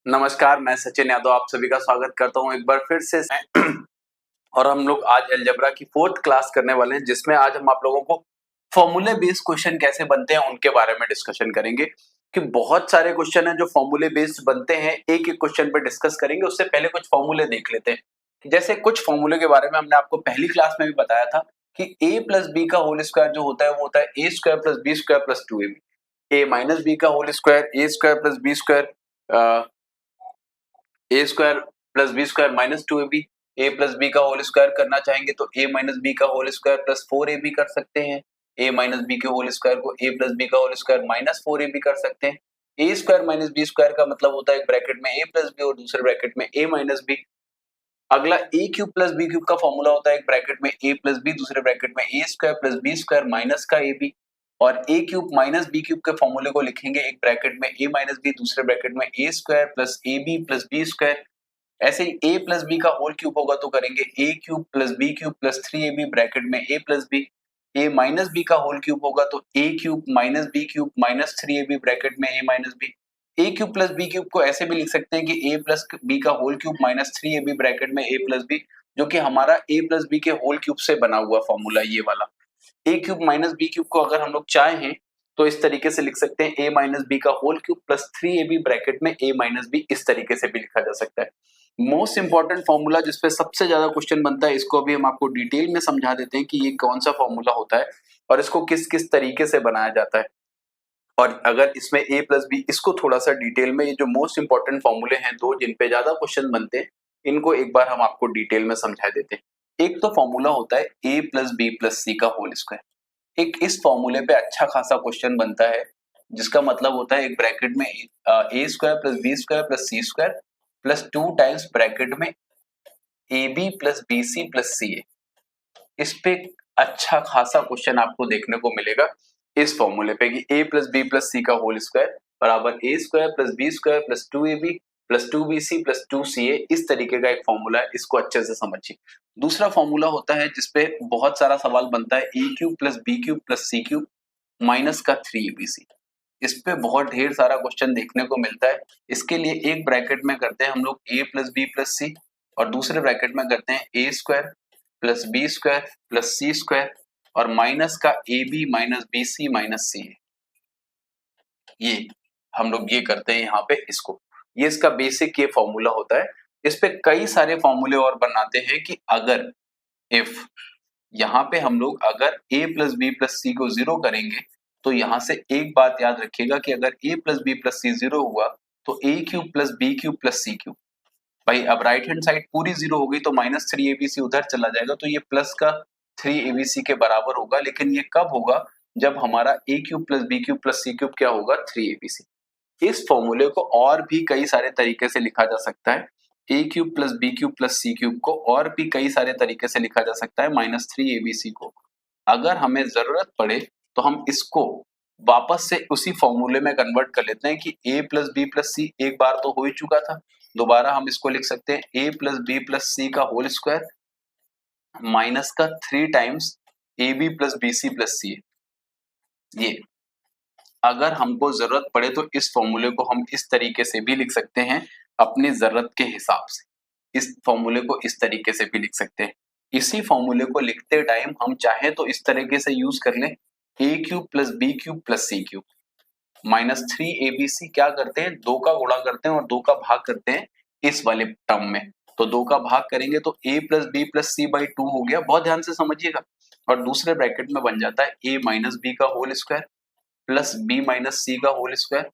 नमस्कार, मैं सचिन यादव आप सभी का स्वागत करता हूं एक बार फिर से और हम लोग आज अलजेब्रा की 4th क्लास करने वाले हैं, जिसमें आज हम आप लोगों को फॉर्मूले बेस्ड क्वेश्चन कैसे बनते हैं उनके बारे में डिस्कशन करेंगे। कि बहुत सारे क्वेश्चन हैं जो फॉर्मूले बेस्ड बनते हैं, एक एक क्वेश्चन पे डिस्कस करेंगे। उससे पहले कुछ फॉर्मूले देख लेते हैं। जैसे कुछ फॉर्मूले के बारे में हमने आपको पहली क्लास में भी बताया था कि a प्लस बी का होल स्क्वायर जो होता है वो होता है A square plus B square plus 2ab, A minus B का whole square A square plus B square A square plus B square minus 2ab। A plus B का whole square करना चाहेंगे तो ए माइनस बी का whole square plus 4ab कर सकते हैं। ए minus B के होल स्क्वायर को ए प्लस बी का होल स्क्वायर माइनस 4ab कर सकते हैं। A square minus B square का मतलब होता है एक ब्रैकेट में ए प्लस बी और दूसरे ब्रैकेट में ए माइनस बी। अगला A cube plus B cube का फॉर्मूला होता है एक ब्रैकेट में ए प्लस बी, दूसरे ब्रैकेट में A square plus B square minus का ए बी। और A cube minus B cube के फॉर्मूले को लिखेंगे एक ब्रैकेट में ए माइनस बी, दूसरे ब्रैकेट में A square plus A B plus B square. ऐसे ही ए प्लस बी का होल क्यूब होगा तो करेंगे ए cube plus B cube plus 3ab bracket में A plus B. A minus B का होल क्यूब होगा तो A cube minus B cube minus 3ab bracket में ए minus B. A cube plus B cube को ऐसे भी लिख सकते हैं कि ए प्लस बी का whole cube minus 3ab bracket में ए प्लस बी, जो कि हमारा ए प्लस बी के होल क्यूब से बना हुआ फॉर्मूला ये वाला। ए क्यूब माइनस बी क्यूब को अगर हम लोग चाहें तो इस तरीके से लिख सकते हैं ए माइनस बी का whole cube plus 3ab bracket में ए माइनस बी, इस तरीके से भी लिखा जा सकता है। मोस्ट इंपॉर्टेंट फॉर्मूला जिसपे सबसे ज्यादा क्वेश्चन बनता है, इसको अभी हम आपको डिटेल में समझा देते हैं कि ये कौन सा फॉर्मूला होता है और इसको किस किस तरीके से बनाया जाता है। और अगर इसमें a प्लस बी, इसको थोड़ा सा डिटेल में, ये जो मोस्ट इंपॉर्टेंट फॉर्मूले हैं दो जिन पे ज्यादा क्वेश्चन बनते हैं, इनको एक बार हम आपको डिटेल में समझा देते हैं। एक तो फॉर्मूला होता है a plus B plus C का होल स्क्वायर। एक इस फॉर्मूले पे अच्छा खासा क्वेश्चन बनता है, जिसका मतलब होता है एक ब्रैकेट में A square plus B square plus C square plus 2 times bracket में A B plus B C plus C A. इस पे अच्छा खासा क्वेश्चन आपको देखने को मिलेगा इस फॉर्मूले पे कि a plus B plus C का होल स्क्वायर बराबर A square plus B square plus 2ab plus 2bc plus 2ca। इस तरीके का एक फॉर्मूला है, इसको अच्छे से समझिए। दूसरा फॉर्मूला होता है जिसपे बहुत सारा सवाल बनता है A cube plus B cube plus C cube minus का 3abc। इस पे बहुत ढेर सारा क्वेश्चन देखने को मिलता है। इसके लिए एक ब्रैकेट में करते हैं हम लोग a plus B plus C और दूसरे ब्रैकेट में करते हैं A square plus B square plus C square और माइनस का A B minus B C minus C. ये हम लोग ये करते हैं यहाँ पे इसको, ये इसका बेसिक ये फॉर्मूला होता है। इस पे कई सारे फॉर्मूले और बनाते हैं कि अगर इफ यहाँ पे हम लोग अगर a प्लस बी प्लस सी को जीरो करेंगे तो यहाँ से एक बात याद रखिएगा कि अगर a plus B plus c zero हुआ तो a cube plus B cube plus C cube. भाई अब राइट हैंड साइड पूरी जीरो हो गई तो माइनस 3abc उधर चला जाएगा तो ये प्लस का 3abc के बराबर होगा। लेकिन ये कब होगा? जब हमारा a cube plus B cube plus C cube क्या होगा? 3abc। इस फॉर्मूले को और भी कई सारे तरीके से लिखा जा सकता है। A cube plus B cube plus C cube को और भी कई सारे तरीके से लिखा जा सकता है माइनस 3abc को। अगर हमें जरूरत पड़े तो हम इसको वापस से उसी फॉर्मूले में कन्वर्ट कर लेते हैं कि a प्लस बी प्लस सी एक बार तो हो ही चुका था, दोबारा हम इसको लिख सकते हैं a plus B plus C का होल स्क्वायर माइनस का 3 टाइम्स ए B plus B C plus C. ये अगर हमको जरूरत पड़े तो इस फॉर्मूले को हम इस तरीके से भी लिख सकते हैं अपनी जरूरत के हिसाब से। इस फॉर्मूले को इस तरीके से भी लिख सकते हैं। इसी फॉर्मूले को लिखते टाइम हम चाहे तो इस तरीके से यूज कर लें A cube plus B cube plus C cube minus 3abc। क्या करते हैं? 2 का गुणा करते हैं और 2 का भाग करते हैं इस वाले टर्म में। तो 2 का भाग करेंगे तो a plus B plus c by 2 हो गया, बहुत ध्यान से समझिएगा। और दूसरे ब्रैकेट में बन जाता है a माइनस बी का whole square plus B minus C का whole square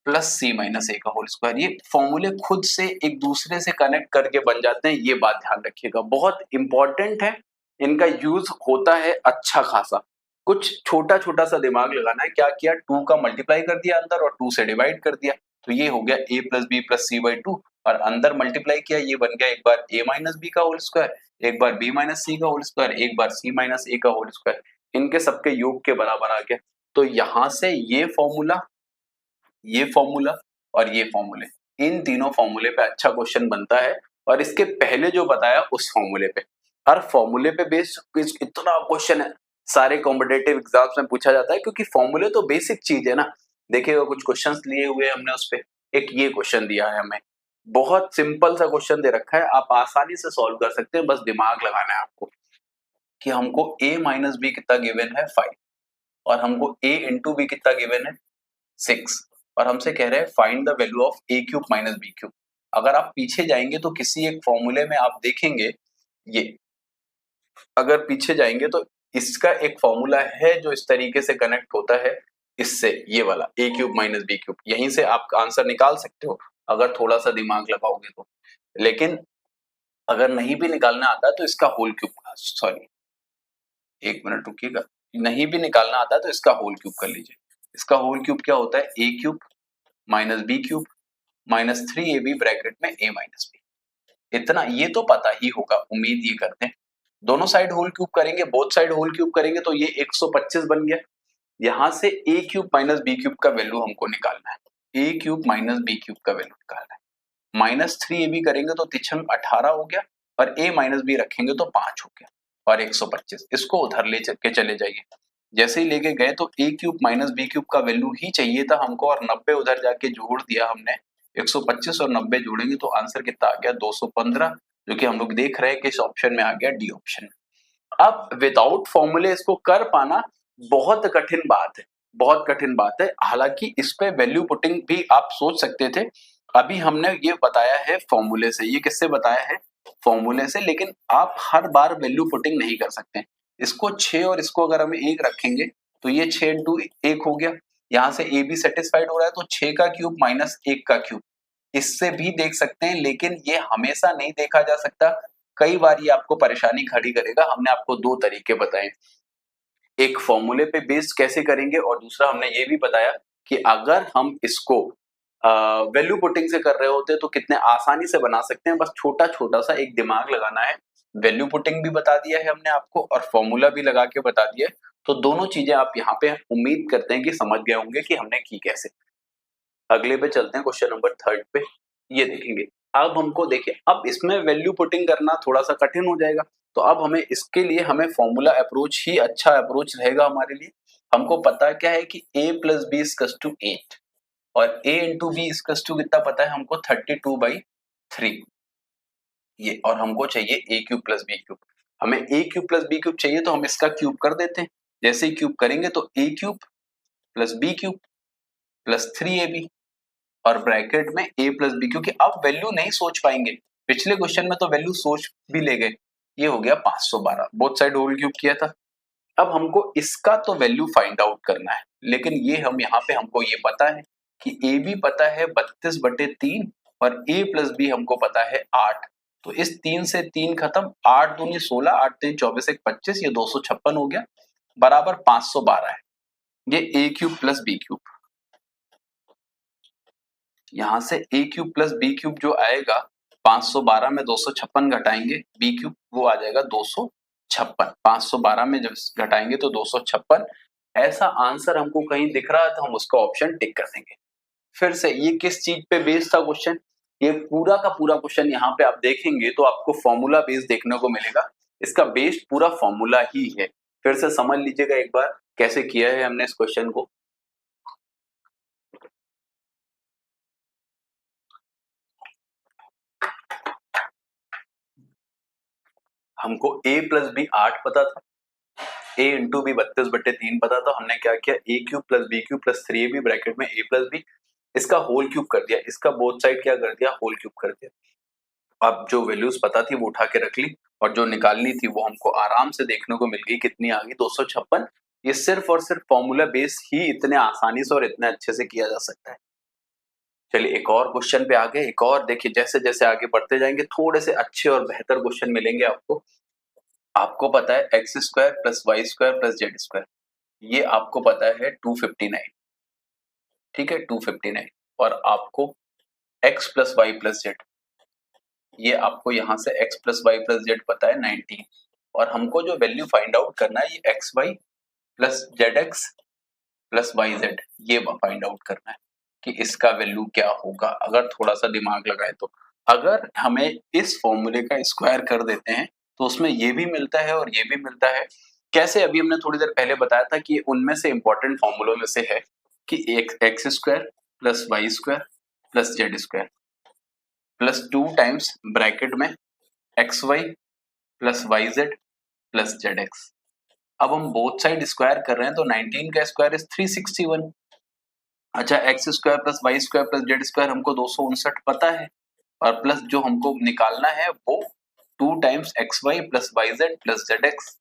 plus C minus A का होल स्क्वायर। ये फॉर्मूले खुद से एक दूसरे से कनेक्ट करके बन जाते हैं, ये बात ध्यान रखिएगा, बहुत इंपॉर्टेंट है। इनका यूज होता है अच्छा खासा। कुछ छोटा छोटा सा दिमाग लगाना है। क्या किया? 2 का मल्टीप्लाई कर दिया अंदर और 2 से डिवाइड कर दिया, तो ये हो गया a plus B plus c by 2 और अंदर मल्टीप्लाई किया, ये बन गया एक बार a माइनस बी का होल स्क्वायर, एक बार b माइनस सी का होल स्क्वायर, एक बार c माइनस ए का होल स्क्वायर। इनके सबके योग के बराबर आ गया। तो यहां से ये फॉर्मूला और ये फॉर्मूले, इन तीनों फॉर्मूले पे अच्छा क्वेश्चन बनता है। और इसके पहले जो बताया उस फॉर्मूले पे, हर फॉर्मूले पे बेस्ड इतना क्वेश्चन है सारे कॉम्पिटेटिव एग्जाम्स में पूछा जाता है, क्योंकि फॉर्मूले तो बेसिक चीज है ना। देखिएगा कुछ क्वेश्चंस लिए हुए हमने उस पे, एक ये क्वेश्चन दिया है हमें, बहुत सिंपल सा क्वेश्चन दे रखा है, आप आसानी से सॉल्व कर सकते हैं, बस दिमाग लगाना है आपको कि हमको a माइनस बी कितना गिवन है 5 और हमको a इंटू बी कितना गिवन है 6 और हमसे कह रहे हैं find the value of a cube minus B cube. अगर आप पीछे जाएंगे तो किसी एक फॉर्मूले में आप देखेंगे, ये अगर पीछे जाएंगे तो इसका एक फॉर्मूला है जो इस तरीके से कनेक्ट होता है इससे, ये वाला a cube minus B cube, यहीं से आप आंसर निकाल सकते हो अगर थोड़ा सा दिमाग लगाओगे तो। लेकिन अगर नहीं भी निकालना आता है तो इसका होल क्यूब, सॉरी एक मिनट रुकिएगा, नहीं भी निकालना आता है तो इसका होल क्यूब कर लीजिए। इसका होल क्यूब क्या होता है, a cube minus B cube minus 3ab bracket में a माइनस बी। इतना ये तो पता ही होगा, उम्मीद ये करते हैं। दोनों साइड होल क्यूब करेंगे, बोथ साइड होल क्यूब करेंगे तो ये 125 बन गया। यहां से a cube minus B cube का वैल्यू हमको निकालना है, a cube minus B cube का वैल्यू निकालना है। माइनस 3ab करेंगे तो तिछंग 18 हो गया और a माइनस बी रखेंगे तो 5 हो गया और 125, इसको उधर ले के चले जाइए। जैसे ही लेके गए तो a cube minus B cube का वैल्यू ही चाहिए था हमको और 90 उधर जाके जोड़ दिया हमने, 125 और 90 जोड़ेंगे तो आंसर कितना आ गया 215, जो कि हम लोग देख रहे हैं कि इस ऑप्शन में आ गया डी ऑप्शन। अब विदाउट फॉर्मूले इसको कर पाना बहुत कठिन बात है, बहुत कठिन बात है। हालांकि इस पे वैल्यू पुटिंग भी आप सोच सकते थे, अभी हमने ये बताया है फॉर्मूले से। ये किससे बताया है, फॉर्मूले से। लेकिन आप हर बार वैल्यू पुटिंग नहीं कर सकते। इसको 6 और इसको अगर हम 1 रखेंगे तो ये 6 इंटू 1 हो गया, यहाँ से ए भी सेटिस्फाइड हो रहा है तो 6 का क्यूब माइनस 1 का क्यूब, इससे भी देख सकते हैं। लेकिन ये हमेशा नहीं देखा जा सकता, कई बार ये आपको परेशानी खड़ी करेगा। हमने आपको 2 तरीके बताए, एक फॉर्मूले पे बेस्ड कैसे करेंगे और दूसरा हमने ये भी बताया कि अगर हम इसको वैल्यू पुटिंग से कर रहे होते तो कितने आसानी से बना सकते हैं। बस छोटा छोटा सा एक दिमाग लगाना है। वैल्यू पुटिंग भी बता दिया है हमने आपको और फॉर्मूला भी लगा के बता दिया है, तो दोनों चीजें आप यहाँ पे उम्मीद करते हैं कि समझ गए होंगे कि हमने की कैसे। अगले पे चलते हैं, क्वेश्चन नंबर 3 पे। ये देखेंगे, अब हमको देखिए, अब इसमें वैल्यू पुटिंग करना थोड़ा सा कठिन हो जाएगा, तो अब हमें इसके लिए हमें फॉर्मूला अप्रोच ही अच्छा अप्रोच रहेगा हमारे लिए। हमको पता क्या है कि a plus b is to 8 और a into b is to कितना पता है हमको 32/3 ये, और हमको चाहिए a cube plus B cube. हमें a cube plus B cube चाहिए तो हम इसका क्यूब कर देते हैं। जैसे ही क्यूब करेंगे तो a cube plus B cube plus 3ab और ब्रैकेट में a प्लस बी, क्योंकि अब वैल्यू नहीं सोच पाएंगे। पिछले क्वेश्चन में तो वैल्यू सोच भी ले गए। ये हो गया 512, बोथ साइड होल क्यूब किया था। अब हमको इसका तो वैल्यू फाइंड आउट करना है, लेकिन ये हम यहाँ पे हमको ये पता है कि a भी पता है 32/3 और a प्लस बी हमको पता है 8। तो इस 3 से 3 खत्म, 8 दूनी 16, 8 3 24, 1 25, ये 256 हो गया, बराबर 512 है। ये a cube plus B cube, यहां से a cube plus B cube जो आएगा 512 में 256 घटाएंगे बी क्यूब, वो आ जाएगा 256। 512 में जब घटाएंगे तो 256। ऐसा आंसर हमको कहीं दिख रहा है तो हम उसका ऑप्शन टिक कर देंगे। फिर से ये किस चीज पे बेस्ड था क्वेश्चन, ये पूरा का पूरा क्वेश्चन यहाँ पे आप देखेंगे तो आपको फॉर्मूला बेस्ड देखने को मिलेगा। इसका बेस्ड पूरा फॉर्मूला ही है। फिर से समझ लीजिएगा एक बार कैसे किया है हमने इस क्वेश्चन को। हमको a प्लस बी 8 पता था, a इंटू बी 32/3 पता था। हमने क्या किया, a cube plus B cube plus 3ab bracket में a प्लस बी, इसका होल क्यूब कर दिया, इसका बोथ साइड क्या कर दिया, होल क्यूब कर दिया। अब जो वैल्यूज पता थी वो उठा के रख ली और जो निकालनी थी वो हमको आराम से देखने को मिल गई। कितनी आ गई, 256। ये सिर्फ और सिर्फ फॉर्मूला बेस ही इतने आसानी से और इतने अच्छे से किया जा सकता है। चलिए एक और क्वेश्चन पे आगे, एक और देखिए, जैसे जैसे आगे बढ़ते जाएंगे थोड़े से अच्छे और बेहतर क्वेश्चन मिलेंगे आपको। आपको पता है x square plus Y square plus Z square, ये आपको पता है 259, ठीक है 259। और आपको x plus y plus z, ये आपको यहाँ से x plus y plus z पता है 19। और हमको जो वैल्यू फाइंड आउट करना है, ये x Y plus Z x plus Y z, ये फाइंड आउट करना है कि इसका वैल्यू क्या होगा अगर थोड़ा सा दिमाग लगाए तो। अगर हमें इस फॉर्मूले का स्क्वायर कर देते हैं तो उसमें ये भी मिलता है और ये भी मिलता है। कैसे, अभी हमने थोड़ी देर पहले बताया था कि उनमें से इंपॉर्टेंट फॉर्मूलों में से है कि X square plus Y square plus Z square plus 2 times bracket में x Y plus Y Z plus Z X. अब हम बोथ साइड स्क्वायर कर रहे हैं तो 19 का स्क्वायर इज 361। अच्छा, x square plus Y square plus Z square हमको 259 पता है, और प्लस जो हमको निकालना है वो 2 times x Y plus Y Z plus Z x.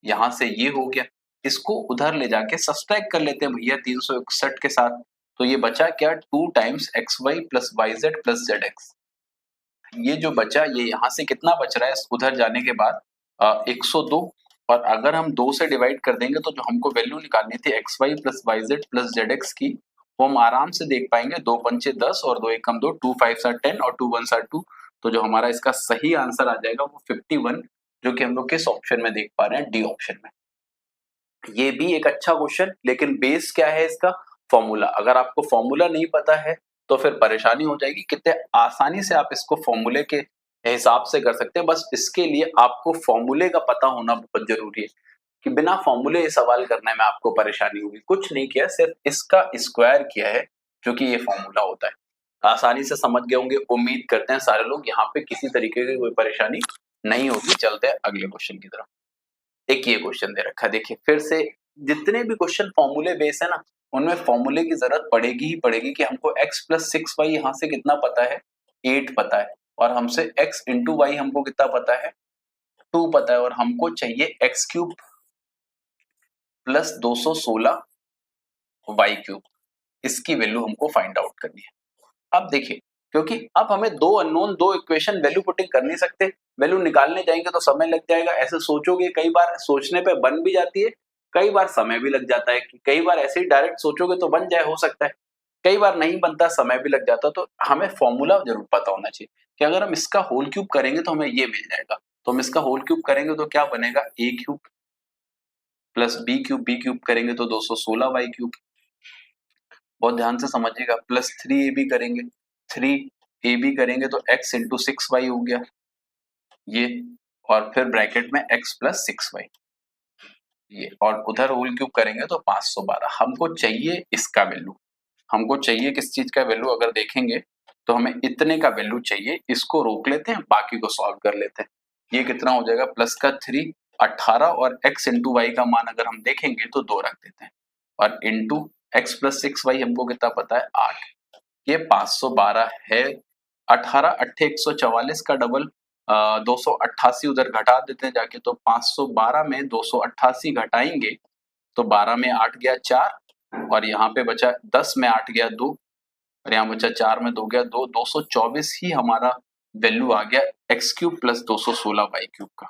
यहां से ये हो गया, इसको उधर ले जाके सब्सट्रैक्ट कर लेते हैं भैया 361 के साथ, तो ये बचा क्या 2 times x Y plus Y Z plus Z x. ये जो बचा ये यहाँ से कितना बच रहा है उधर जाने के बाद 102, और अगर हम 2 से डिवाइड कर देंगे तो जो हमको वैल्यू निकालनी थी x Y plus Y Z plus Z x की, वो हम आराम से देख पाएंगे। 2 पंचे 10 और 2 एकम 2, 2 5 आर 10 और 2 1 आर 2, तो जो हमारा इसका सही आंसर आ जाएगा वो 51, जो कि हम लोग किस ऑप्शन में देख पा रहे हैं, डी ऑप्शन में। ये भी एक अच्छा क्वेश्चन, लेकिन बेस क्या है इसका, फॉर्मूला। अगर आपको फॉर्मूला नहीं पता है तो फिर परेशानी हो जाएगी। कितने आसानी से आप इसको फॉर्मूले के हिसाब से कर सकते हैं, बस इसके लिए आपको फॉर्मूले का पता होना बहुत जरूरी है, कि बिना फॉर्मूले ये सवाल करने में आपको परेशानी होगी। कुछ नहीं किया, सिर्फ इसका स्क्वायर किया है, जो कि ये फॉर्मूला होता है। आसानी से समझ गए होंगे, उम्मीद करते हैं सारे लोग। यहाँ पे किसी तरीके की कोई परेशानी नहीं होगी। चलते हैं अगले क्वेश्चन की तरफ। एक ये क्वेश्चन दे रखा है, देखिए फिर से जितने भी क्वेश्चन फॉर्मूले बेस है ना, उनमें फॉर्मूले की जरूरत पड़ेगी ही पड़ेगी, कि हमको x प्लस 6y यहाँ से कितना पता है, 8 पता है, और हमसे x इंटू वाई हमको कितना पता है, 2 पता है, और हमको चाहिए x cube plus 216 y cube. इसकी वैल्यू हमको फाइंड आउट करनी है। अब देखिए, क्योंकि अब हमें दो अननोन, दो इक्वेशन वैल्यू पुटिंग कर नहीं सकते, वैल्यू निकालने जाएंगे तो समय लग जाएगा। ऐसे सोचोगे, कई बार सोचने पे बन भी जाती है, कई बार समय भी लग जाता है, कि कई बार ऐसे ही डायरेक्ट सोचोगे तो बन जाए, हो सकता है, कई बार नहीं बनता, समय भी लग जाता। तो हमें फॉर्मूला जरूर पता होना चाहिए, कि अगर हम इसका होल क्यूब करेंगे तो हमें ये मिल जाएगा। तो हम इसका होल क्यूब करेंगे तो क्या बनेगा, ए क्यूब प्लस बी क्यूब करेंगे तो 216 वाई क्यूब। बहुत ध्यान से समझिएगा, प्लस 3ab करेंगे, 3ab करेंगे तो x इंटू 6y हो गया ये, और फिर ब्रैकेट में x प्लस 6y ये, और उधर होल क्यूब करेंगे तो 512। हमको चाहिए इसका वैल्यू, हमको चाहिए किस चीज का वैल्यू, अगर देखेंगे तो हमें इतने का वैल्यू चाहिए। इसको रोक लेते हैं, बाकी को सॉल्व कर लेते हैं। ये कितना हो जाएगा, प्लस का 3 18, और x इंटू वाई का मान अगर हम देखेंगे तो 2 रख देते हैं, और इंटू x प्लस 6y हमको कितना पता है, 8। ये 512 है। 18 8 144 का डबल 288 उधर घटा देते हैं जाके, तो 512 में 288 घटाएंगे तो 12 में 8 गया 4, और यहाँ पे बचा 10 में 8 गया 2, और यहाँ बचा 4 में 2 गया 2, 224 ही हमारा वैल्यू आ गया x cube plus 216 y cube का।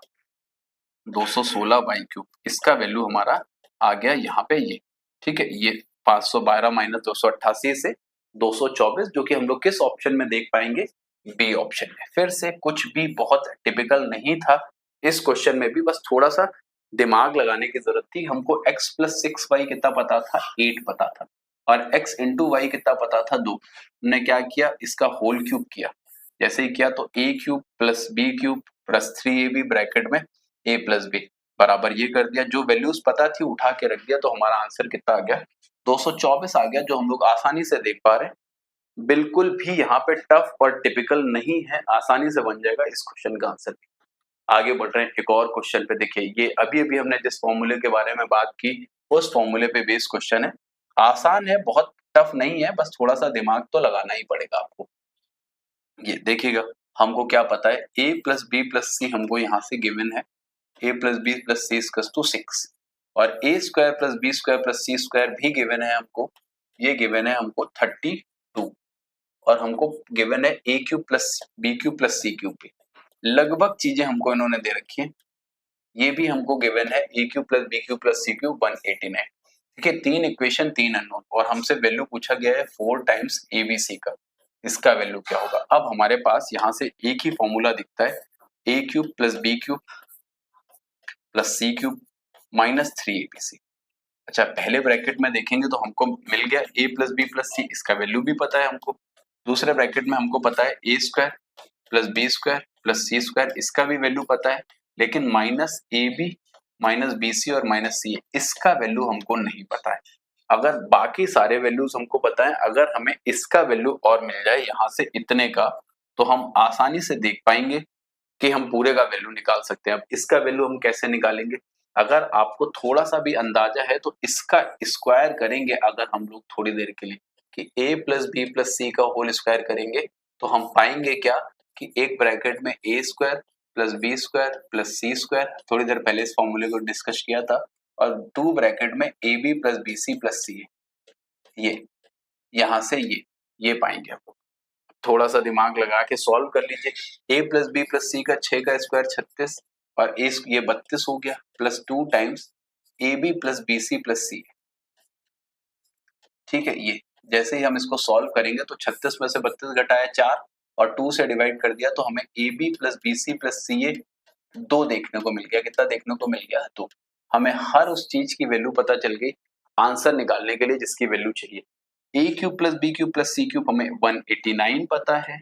216 वाई क्यूब, इसका वैल्यू हमारा आ गया यहाँ पे ये। ठीक है, ये 512 माइनस 288 से 224, जो कि हम लोग किस ऑप्शन में देख पाएंगे, बी ऑप्शन में। फिर से कुछ भी बहुत टिपिकल नहीं था इस क्वेश्चन में भी, बस थोड़ा सा दिमाग लगाने की जरूरत थी। हमको x प्लस 6y कितना पता था, 8 पता था, और x इंटू वाई कितना पता था, 2। हमने क्या किया, इसका होल क्यूब किया। जैसे ही किया तो a cube plus B cube plus 3ab bracket में a प्लस बी बराबर ये कर दिया। जो वैल्यूज पता थी उठा के रख दिया, तो हमारा आंसर कितना आ गया, 224 आ गया, जो हम लोग आसानी से देख पा रहे हैं। बिल्कुल भी यहाँ पे टफ और टिपिकल नहीं है, आसानी से बन जाएगा इस क्वेश्चन का आंसर भी। आगे बढ़ रहे हैं एक और क्वेश्चन पे। देखिए, ये अभी अभी हमने जिस फॉर्मूले के बारे में बात की, उस फॉर्मूले पे बेस्ड क्वेश्चन है। आसान है, बहुत टफ नहीं है, बस थोड़ा सा दिमाग तो लगाना ही पड़ेगा आपको। ये देखिएगा, हमको क्या पता है, a प्लस बी प्लस सी हमको यहाँ से गिवन है, a plus B plus C equals to 6, और a square plus B square plus C square भी गिवन है हमको। ये गिवन है हमको 32, और हमको गिवन है a cube plus B cube plus C cube भी। लगभग चीजें हमको इन्होंने दे रखी है। ये भी हमको गिवन है a cube plus B cube plus C cube 189। ठीक है, 3 इक्वेशन 3 अननोन, और हमसे वैल्यू पूछा गया है 4 टाइम्स abc का। इसका वैल्यू क्या होगा। अब हमारे पास यहाँ से एक ही फॉर्मूला दिखता है, a cube plus B cube plus C cube minus 3abc। अच्छा, पहले ब्रैकेट में देखेंगे तो हमको मिल गया a प्लस बी प्लस सी, इसका वैल्यू भी पता है हमको। दूसरे ब्रैकेट में हमको पता है a square plus B square plus C square, इसका भी वैल्यू पता है, लेकिन minus A B minus B c और माइनस सी, इसका वैल्यू हमको नहीं पता है। अगर बाकी सारे वैल्यूज हमको पता है, अगर हमें इसका वैल्यू और मिल जाए यहाँ से इतने का, तो हम आसानी से देख पाएंगे कि हम पूरे का वैल्यू निकाल सकते हैं। अब इसका वैल्यू हम कैसे निकालेंगे? अगर आपको थोड़ा सा भी अंदाजा है तो इसका स्क्वायर करेंगे अगर हम लोग थोड़ी देर के लिए, कि a plus B plus C का होल स्क्वायर करेंगे तो हम पाएंगे क्या कि एक ब्रैकेट में a square plus B square plus C square, थोड़ी देर पहले इस फॉर्मूले को डिस्कस किया था, और 2 ब्रैकेट में A B plus B C plus C, ये यहां से ये पाएंगे हम लोग। थोड़ा सा दिमाग लगा के सॉल्व कर लीजिए। a plus B plus C का 6 का स्क्वायर 36 और ये 32 हो गया, प्लस 2 टाइम्स ए B plus B C plus C. ठीक है, ये जैसे ही हम इसको सॉल्व करेंगे तो 36 में से 32 घटाया 4 और 2 से डिवाइड कर दिया तो हमें A B plus B C plus C A 2 देखने को मिल गया। कितना देखने को मिल गया? तो हमें हर उस चीज की वैल्यू पता चल गई आंसर निकालने के लिए जिसकी वैल्यू चाहिए। A cube plus B cube plus C cube हमें 189 पता है,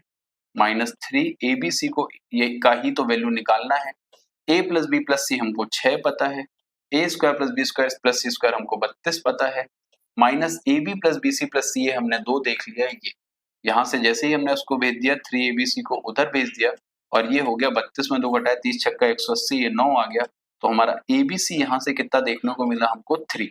माइनस 3 ए बी सी को ये का ही तो वैल्यू निकालना है। ए प्लस बी प्लस सी हमको 6 पता है, A square plus B square plus C square हमको 32 पता है, माइनस ए B plus B C plus C हमने 2 देख लिया। ये यहाँ से जैसे ही हमने उसको भेज दिया 3 ए बी सी को उधर भेज दिया और ये हो गया 32 में 2 घटाया 30 छक्का 180, ये 9 आ गया। तो हमारा ए बी सी यहाँ से कितना देखने को मिला हमको? 3।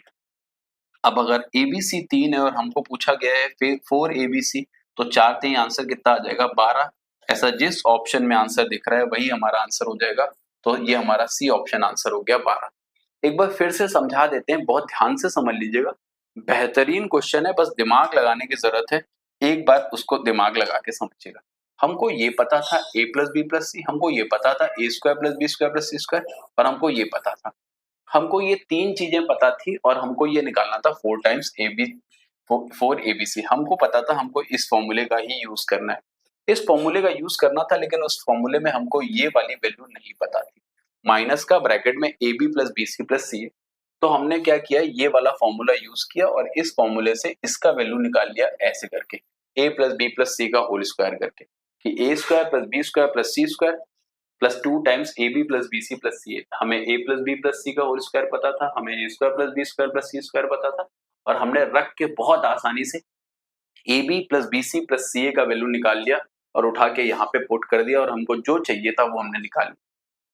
अब अगर ए बी सी 3 है और हमको पूछा गया है 4 ए बी सी, तो 4 3 आंसर कितना आ जाएगा? 12। ऐसा जिस ऑप्शन में आंसर दिख रहा है वही हमारा आंसर हो जाएगा। तो ये हमारा सी ऑप्शन आंसर हो गया 12। एक बार फिर से समझा देते हैं, बहुत ध्यान से समझ लीजिएगा, बेहतरीन क्वेश्चन है, बस दिमाग लगाने की जरूरत है। एक बार उसको दिमाग लगा के समझिएगा। हमको ये पता था a प्लस बी प्लस सी, हमको ये पता था a square plus B square plus C square, और हमको ये पता था, हमको ये 3 चीजें पता थी और हमको ये निकालना था 4 times A b 4 a b c. हमको पता था हमको इस फॉर्मूले का ही यूज करना है, इस फॉर्मूले का यूज करना था, लेकिन उस फॉर्मूले में हमको ये वाली वैल्यू नहीं पता थी। माइनस का ब्रैकेट में A B plus B C plus C, तो हमने क्या किया, ये वाला फॉर्मूला यूज किया और इस फॉर्मूले से इसका वैल्यू निकाल लिया ऐसे करके, a plus B plus C का होल स्क्वायर करके, कि a square plus B square plus C square plus 2 times A B plus B C plus C. हमें a plus B plus C का होल स्क्वायर पता था, हमें a square plus B square plus C square पता था, और हमने रख के बहुत आसानी से A B plus B C plus C A का वैल्यू निकाल लिया और उठा के यहाँ पे पुट कर दिया, और हमको जो चाहिए था वो हमने निकाल लिया।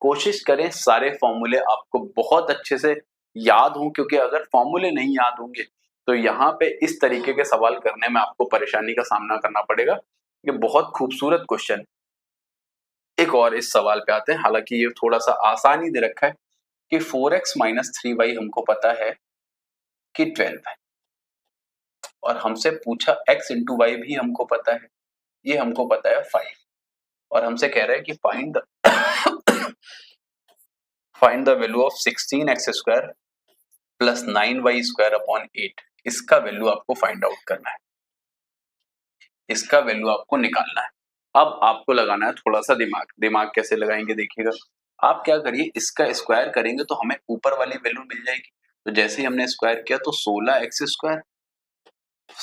कोशिश करें सारे फॉर्मूले आपको बहुत अच्छे से याद हों, क्योंकि अगर फॉर्मूले नहीं याद होंगे तो यहाँ पे इस तरीके के सवाल करने में आपको परेशानी का सामना करना पड़ेगा। ये बहुत खूबसूरत क्वेश्चन। एक और इस सवाल पे आते हैं, हालांकि ये थोड़ा सा आसानी दे रखा है कि 4x माइनस 3y हमको पता है कि 12 है, और हमसे पूछा x इंटू वाई भी हमको पता है, ये हमको पता है 5, और हमसे कह रहा है कि find the value of 16x square plus 9y square upon 8। इसका वैल्यू आपको फाइंड आउट करना है, इसका वैल्यू आपको निकालना है। अब आपको लगाना है थोड़ा सा दिमाग। दिमाग कैसे लगाएंगे देखिएगा, आप क्या करिए, इसका स्क्वायर करेंगे तो हमें ऊपर वाली वैल्यू मिल जाएगी। तो जैसे ही हमने स्क्वायर किया तो 16x स्क्वायर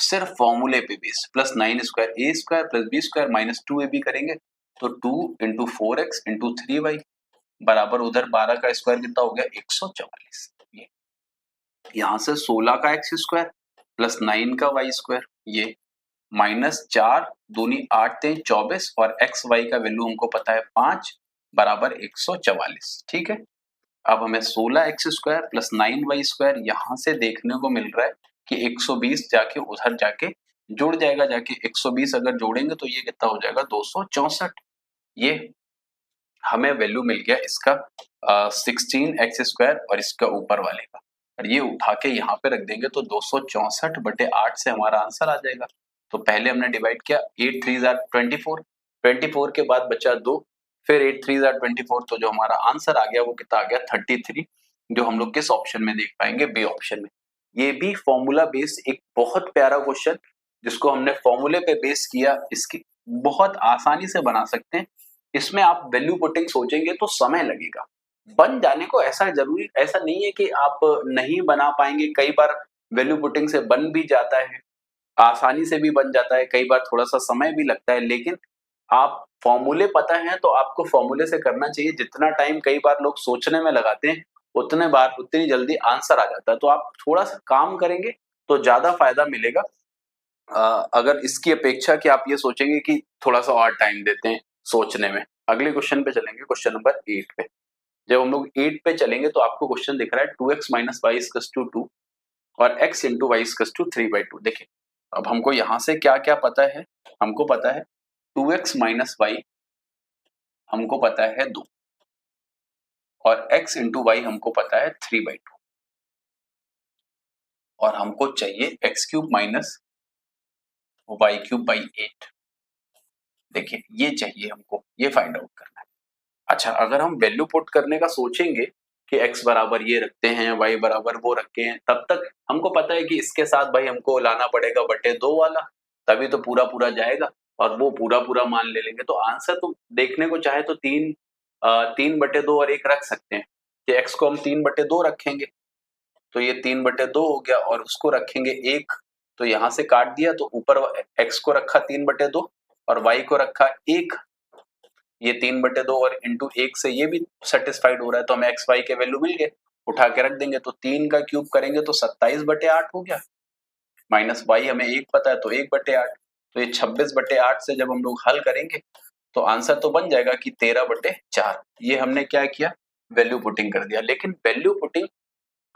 सिर्फ फॉर्मूले पे base plus 9 square A square plus B square minus 2ab करेंगे तो 2 इंटू 4x इंटू 3y बराबर उधर 12 का स्क्वायर कितना हो गया 144। यहां से 16 का x स्क्वायर प्लस 9 का y स्क्वायर, ये माइनस 4 दूनी 8 × 24 और एक्स वाई का वैल्यू हमको पता है 5 बराबर 144। ठीक है, अब हमें 16x square plus 9y square यहां से देखने को मिल रहा है कि 120 जाके उधर जाके जुड़ जाएगा, जाके 120 अगर जोड़ेंगे तो ये कितना हो जाएगा 264। ये हमें वैल्यू मिल गया इसका 16x स्क्वायर और इसका ऊपर वाले का, और ये उठा के यहाँ पे रख देंगे तो 264/8 से हमारा आंसर आ जाएगा। तो पहले हमने डिवाइड किया 8 3 24, 24 के बाद बचा 2, फिर 8 3 24, तो जो हमारा आंसर आ गया वो कितना आ गया 33, जो हम लोग किस ऑप्शन में देख पाएंगे, बी ऑप्शन में। ये भी फॉर्मूला बेस्ड एक बहुत प्यारा क्वेश्चन जिसको हमने फॉर्मूले पे बेस किया, इसकी बहुत आसानी से बना सकते हैं। इसमें आप वैल्यू पुटिंग सोचेंगे तो समय लगेगा, बन जाने को ऐसा जरूरी ऐसा नहीं है कि आप नहीं बना पाएंगे। कई बार वैल्यू पुटिंग से बन भी जाता है, आसानी से भी बन जाता है, कई बार थोड़ा सा समय भी लगता है, लेकिन आप फॉर्मूले पता है तो आपको फॉर्मूले से करना चाहिए। जितना टाइम कई बार लोग सोचने में लगाते हैं उतनी जल्दी आंसर आ जाता है। तो आप थोड़ा सा काम करेंगे तो ज्यादा फायदा मिलेगा अगर इसकी अपेक्षा कि आप ये सोचेंगे कि थोड़ा सा और टाइम देते हैं सोचने में। अगले क्वेश्चन पे चलेंगे, क्वेश्चन नंबर 8 पे। जब हम लोग 8 पे चलेंगे तो आपको क्वेश्चन दिख रहा है 2x minus Y equals to 2 और x into y equals to 3/2। देखिए अब हमको यहां से क्या क्या पता है, हमको पता है 2x माइनस वाई हमको पता है 2 और x इंटू वाई हमको पता है 3/2 और हमको चाहिए x cube minus y cube by 8। देखिए ये चाहिए हमको, ये फाइंड आउट करना है। अच्छा अगर हम वैल्यू पुट करने का सोचेंगे कि x बराबर ये रखते हैं y बराबर वो रखे हैं, तब तक हमको पता है कि इसके साथ भाई हमको लाना पड़ेगा बटे 2 वाला, तभी तो पूरा पूरा जाएगा और वो पूरा पूरा मान ले लेंगे। तो आंसर तो देखने को चाहे तो 3/2 और 1 रख सकते हैं कि x को हम 3/2 रखेंगे तो ये 3/2 हो गया और उसको रखेंगे 1 तो यहां से काट दिया, तो ऊपर x को रखा 3/2 और y को रखा 1, ये 3/2 और इंटू 1 से ये भी सेटिस्फाइड हो रहा है तो हमें एक्स वाई के वैल्यू मिल गए, उठा के रख देंगे तो 3 का क्यूब करेंगे तो 27/8 हो गया, माइनस वाई हमें 1 पता है तो 1/8, तो ये 26/8 से जब हम लोग हल करेंगे तो आंसर तो बन जाएगा कि 13/4। ये हमने क्या किया, वैल्यू पुटिंग कर दिया। लेकिन वैल्यू पुटिंग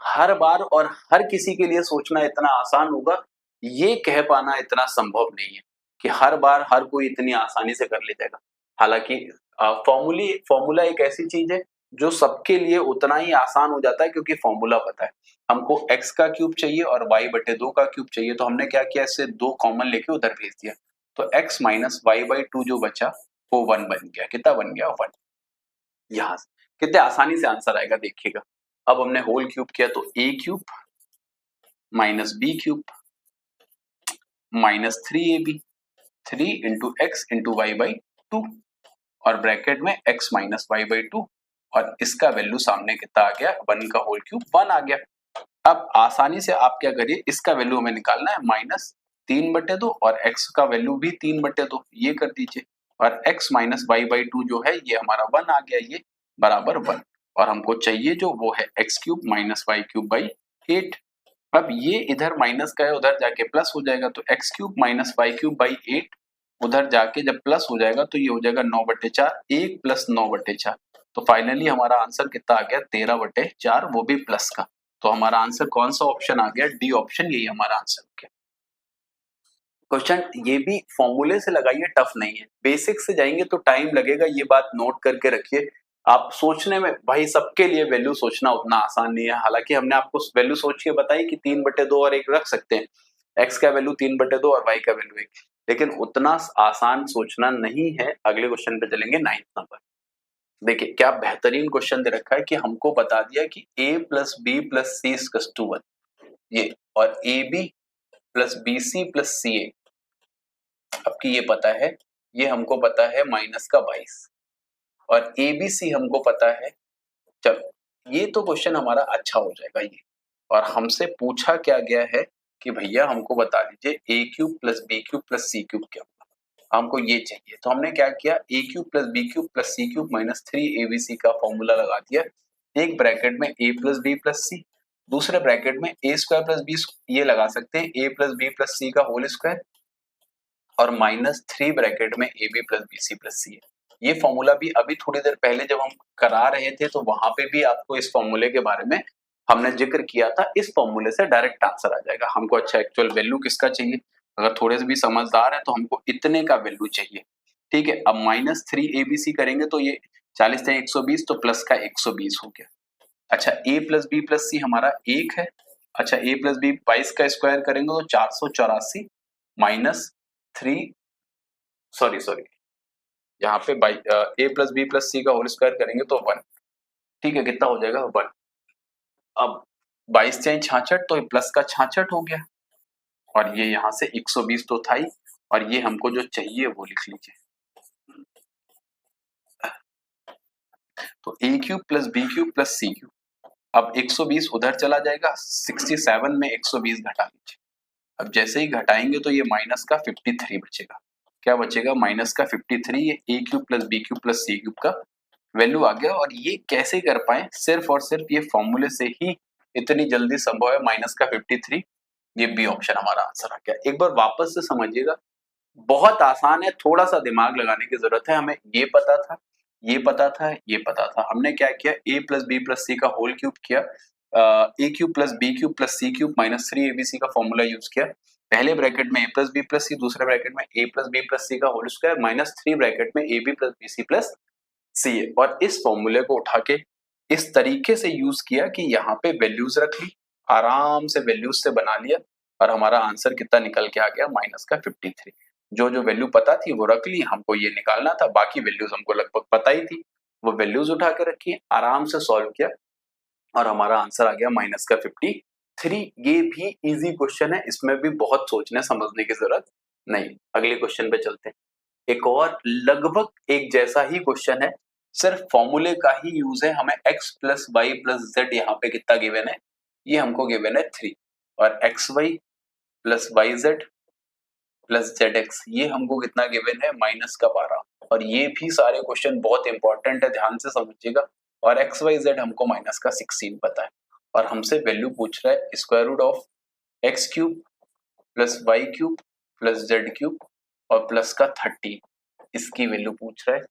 हर बार और हर किसी के लिए सोचना इतना आसान होगा, ये कह पाना इतना संभव नहीं है कि हर बार हर कोई इतनी आसानी से कर ले जाएगा। हालांकि फॉर्मूला एक ऐसी चीज है जो सबके लिए उतना ही आसान हो जाता है क्योंकि फॉर्मूला पता है। हमको x का क्यूब चाहिए और y/2 का क्यूब चाहिए, तो हमने क्या किया, इससे 2 कॉमन लेके उधर भेज दिया, तो x माइनस y/2 जो बचा वो 1 बन गया। कितना बन गया, 1। यहां से कितने आसानी से आंसर आएगा देखिएगा। अब हमने होल क्यूब किया तो a cube minus b cube minus 3ab 3 into x into y by 2 और ब्रैकेट में x माइनस वाई बाई 2 और इसका वैल्यू सामने कितना आ गया, 1 का होल क्यूब 1 आ गया। अब आसानी से आप क्या करिए, इसका वैल्यू हमें निकालना है माइनस 3/2 और x का वैल्यू भी 3/2, ये कर दीजिए और x माइनस वाई बाई 2 जो है ये हमारा 1 आ गया, ये बराबर 1 और हमको चाहिए जो वो है x cube minus y cube by 8। अब ये इधर माइनस का है उधर जाके प्लस हो जाएगा, तो x cube minus y cube by 8 उधर जाके जब प्लस हो जाएगा तो ये हो जाएगा 9/4, 1 प्लस 9/4, तो फाइनली हमारा आंसर कितना आ गया, 13/4, वो भी प्लस का। तो हमारा आंसर कौन सा ऑप्शन आ गया, डी ऑप्शन, यही हमारा आंसर हो गया। क्वेश्चन ये भी फॉर्मूले से लगाइए, टफ नहीं है, बेसिक से जाएंगे तो टाइम लगेगा, ये बात नोट करके रखिए। आप सोचने में भाई सबके लिए वैल्यू सोचना उतना आसान नहीं है, हालांकि हमने आपको वैल्यू सोच के बताई कि 3/2 और 1 रख सकते हैं, x का वैल्यू 3/2 और y का वैल्यू 1, लेकिन उतना आसान सोचना नहीं है। अगले क्वेश्चन पे चलेंगे 9th नंबर। देखिए क्या बेहतरीन क्वेश्चन दे रखा है कि हमको बता दिया कि a plus B plus C equals to 1, ये और A B plus B C plus C A आपकी ये पता है, ये हमको पता है माइनस का 22 और ए बी सी हमको पता है। चलो ये तो क्वेश्चन हमारा अच्छा हो जाएगा ये, और हमसे पूछा क्या गया है कि भैया हमको बता दीजिए A cube plus B cube plus C cube क्या होगा, हमको ये चाहिए। तो हमने क्या किया, A cube plus B cube plus C cube minus 3abc का फॉर्मूला लगा दिया, एक ब्रैकेट में a plus B plus C, दूसरे ब्रैकेट में a स्क्वायर प्लस बी, ये लगा सकते हैं a plus B plus C का होल स्क्वायर और माइनस 3 ब्रैकेट में A B plus B C plus C है। ये फॉर्मूला भी अभी थोड़ी देर पहले जब हम करा रहे थे तो वहां पे भी आपको इस फॉर्मूले के बारे में हमने जिक्र किया था, इस फॉर्मूले से डायरेक्ट आंसर आ जाएगा। हमको अच्छा एक्चुअल वैल्यू किसका चाहिए, अगर थोड़े से भी समझदार है तो हमको इतने का वैल्यू चाहिए, ठीक है। अब माइनस 3abc करेंगे तो ये 40 से 120 तो प्लस का 120 हो गया। अच्छा a प्लस बी प्लस सी हमारा 1 है, अच्छा a प्लस बी 22 का स्क्वायर करेंगे तो 484 माइनस 3, सॉरी यहाँ पे a plus B plus C का होल स्क्वायर करेंगे तो 1, ठीक है, कितना हो जाएगा 1। अब 22 से 66 तो प्लस का 66 हो गया और ये यहाँ से 120 तो था ही, और ये हमको जो चाहिए वो लिख लीजिए, तो a cube plus B cube plus C cube. अब 120 उधर चला जाएगा, 67 में 120 घटा लीजिए, अब जैसे ही घटाएंगे तो ये माइनस का 53 बचेगा, क्या बचेगा, माइनस का 53, ये A cube plus B cube plus C cube का वैल्यू आ गया। और ये कैसे कर पाए, सिर्फ और सिर्फ ये फॉर्मूले से ही इतनी जल्दी संभव है, माइनस का 53 ये बी ऑप्शन हमारा आंसर आ गया। एक बार वापस से समझिएगा, बहुत आसान है, थोड़ा सा दिमाग लगाने की जरूरत है। हमें ये पता था, ये पता था, ये पता था। हमने क्या किया, a plus B plus C का होल क्यूब किया, A cube plus B cube plus C cube minus 3abc का फॉर्मूला यूज किया। पहले ब्रैकेट में a plus B plus C, दूसरे ब्रैकेट में a plus B plus C का whole square minus 3 bracket में ab plus B C plus C है। और इस फॉर्मूले को उठा के इस तरीके से यूज किया कि यहाँ पे वैल्यूज रख ली, आराम से वैल्यूज से बना लिया, और हमारा आंसर कितना निकल के आ गया, माइनस का 53। जो जो वैल्यू पता थी वो रख ली, हमको ये निकालना था, बाकी वैल्यूज हमको लगभग पता ही थी, वो वैल्यूज उठा के रखी, आराम से सॉल्व किया, और हमारा आंसर आ गया माइनस का 53। ये भी इजी क्वेश्चन है, इसमें भी बहुत सोचने समझने की जरूरत नहीं। अगले क्वेश्चन पे चलते हैं। एक और लगभग एक जैसा ही क्वेश्चन है, सिर्फ फॉर्मूले का ही यूज है। हमें x plus y plus z यहाँ पे कितना गिवन है, ये हमको गिवन है 3, और x Y plus Y Z plus Z x ये हमको कितना गिवन है, माइनस का 12। और ये भी सारे क्वेश्चन बहुत इंपॉर्टेंट है, ध्यान से समझिएगा। और एक्स वाई जेड हमको माइनस का 16 पता है, और हमसे वैल्यू पूछ रहा है square root of x cube plus Y cube plus Z cube और प्लस का 13। इसकी वैल्यू पूछ रहा है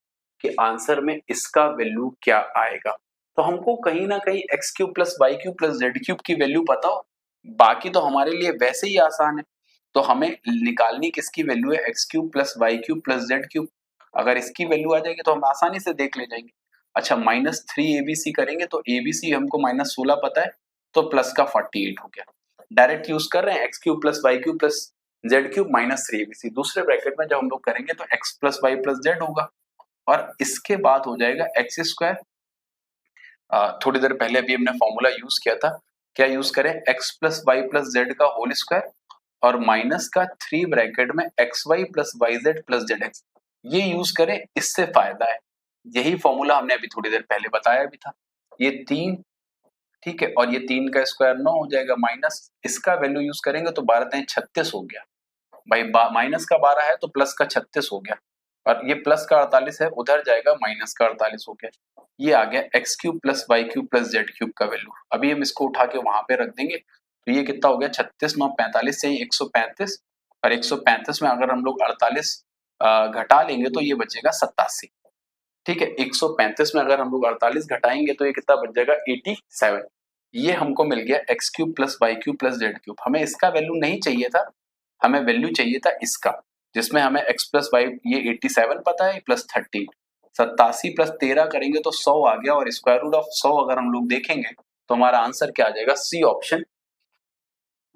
कि आंसर में इसका वैल्यू क्या आएगा। तो हमको कहीं ना कहीं x cube plus Y cube plus Z cube की वैल्यू पता हो, बाकी तो हमारे लिए वैसे ही आसान है। तो हमें निकालनी किसकी वैल्यू है, x cube plus Y cube plus Z cube. अगर इसकी वैल्यू आ जाएगी तो हम आसानी से देख ले जाएंगे। अच्छा, माइनस 3abc करेंगे तो abc हमको माइनस 16 पता है, तो प्लस का 48 हो गया। डायरेक्ट यूज कर रहे हैं, x cube plus Y cube plus Z cube minus 3abc। दूसरे ब्रैकेट में जब हम लोग करेंगे तो x plus y plus z होगा, और इसके बाद हो जाएगा एक्स स्क्वायर। थोड़ी देर पहले अभी हमने फॉर्मूला यूज किया था, क्या यूज करें, x plus y plus z का होल स्क्वायर और माइनस का 3 ब्रैकेट में x Y plus Y Z plus Z x, ये यूज करें, इससे फायदा है। यही फॉर्मूला हमने अभी थोड़ी देर पहले बताया भी था। ये 3, ठीक है, और ये 3 का स्क्वायर 9 हो जाएगा, माइनस इसका वैल्यू यूज करेंगे तो 12 36 हो गया भाई। माइनस का 12 है तो प्लस का 36 हो गया, और ये प्लस का 48 है, उधर जाएगा, माइनस का 48 हो गया। ये आ गया x cube plus Y cube plus Z cube का वैल्यू। अभी हम इसको उठा के वहां पे रख देंगे, तो ये कितना हो गया, 36 9 45 से 135, और 135 में अगर हम लोग 48 घटा लेंगे तो ये बचेगा 87। ठीक है, 135 में अगर हम लोग 48 घटाएंगे तो ये कितना बच जाएगा, 87। ये हमको मिल गया x cube plus Y cube plus Z cube. हमें इसका वैल्यू नहीं चाहिए था, हमें वैल्यू चाहिए था इसका, जिसमें हमें x प्लस वाई ये 87 पता है प्लस 13, 87 प्लस 13 करेंगे तो 100 आ गया, और स्क्वायर रूट ऑफ 100 अगर हम लोग देखेंगे तो हमारा आंसर क्या आ जाएगा, सी ऑप्शन।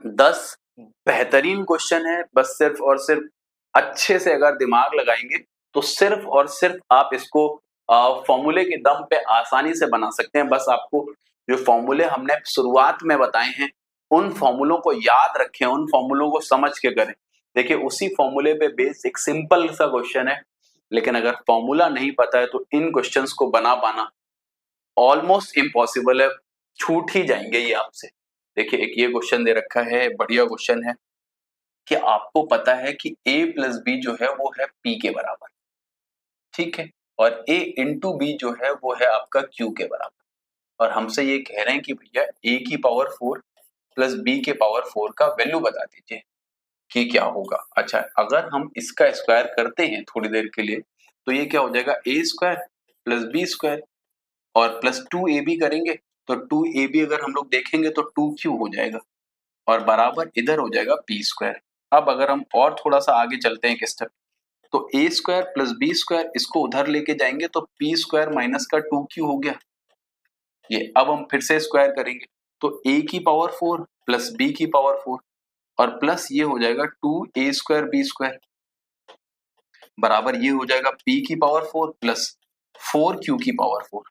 10 बेहतरीन क्वेश्चन है, बस सिर्फ और सिर्फ अच्छे से अगर दिमाग लगाएंगे तो सिर्फ और सिर्फ आप इसको फॉर्मूले के दम पे आसानी से बना सकते हैं। बस आपको जो फॉर्मूले हमने शुरुआत में बताए हैं उन फॉर्मूलों को याद रखें, उन फॉर्मूलों को समझ के करें। देखिए, उसी फॉर्मूले पे बेसिक सिंपल सा क्वेश्चन है, लेकिन अगर फॉर्मूला नहीं पता है तो इन क्वेश्चंस को बना पाना ऑलमोस्ट इम्पॉसिबल है, छूट ही जाएंगे ये आपसे। देखिए, एक ये क्वेश्चन दे रखा है, बढ़िया क्वेश्चन है कि आपको पता है कि a प्लस बी जो है वो है p के बराबर, ठीक है, और a इंटू बी जो है वो है आपका q के बराबर। और हमसे ये कह रहे हैं कि भैया a की पावर 4 प्लस b के पावर 4 का वैल्यू बता दीजिए कि क्या होगा। अच्छा, अगर हम इसका स्क्वायर करते हैं थोड़ी देर के लिए तो ये क्या हो जाएगा, a square plus B square और प्लस 2ab करेंगे तो 2ab अगर हम लोग देखेंगे तो 2q हो जाएगा, और बराबर इधर हो जाएगा p स्क्वायर। अब अगर हम और थोड़ा सा आगे चलते हैं एक स्टेप, तो a square plus B square इसको उधर लेके जाएंगे तो p स्क्वायर माइनस का 2q हो गया। ये अब हम फिर से स्क्वायर करेंगे तो a की पावर 4 प्लस b की पावर 4 और प्लस ये हो जाएगा 2a स्क्वायर बी स्क्वायर, बराबर ये हो जाएगा p की पावर 4 प्लस 4q की पावर 4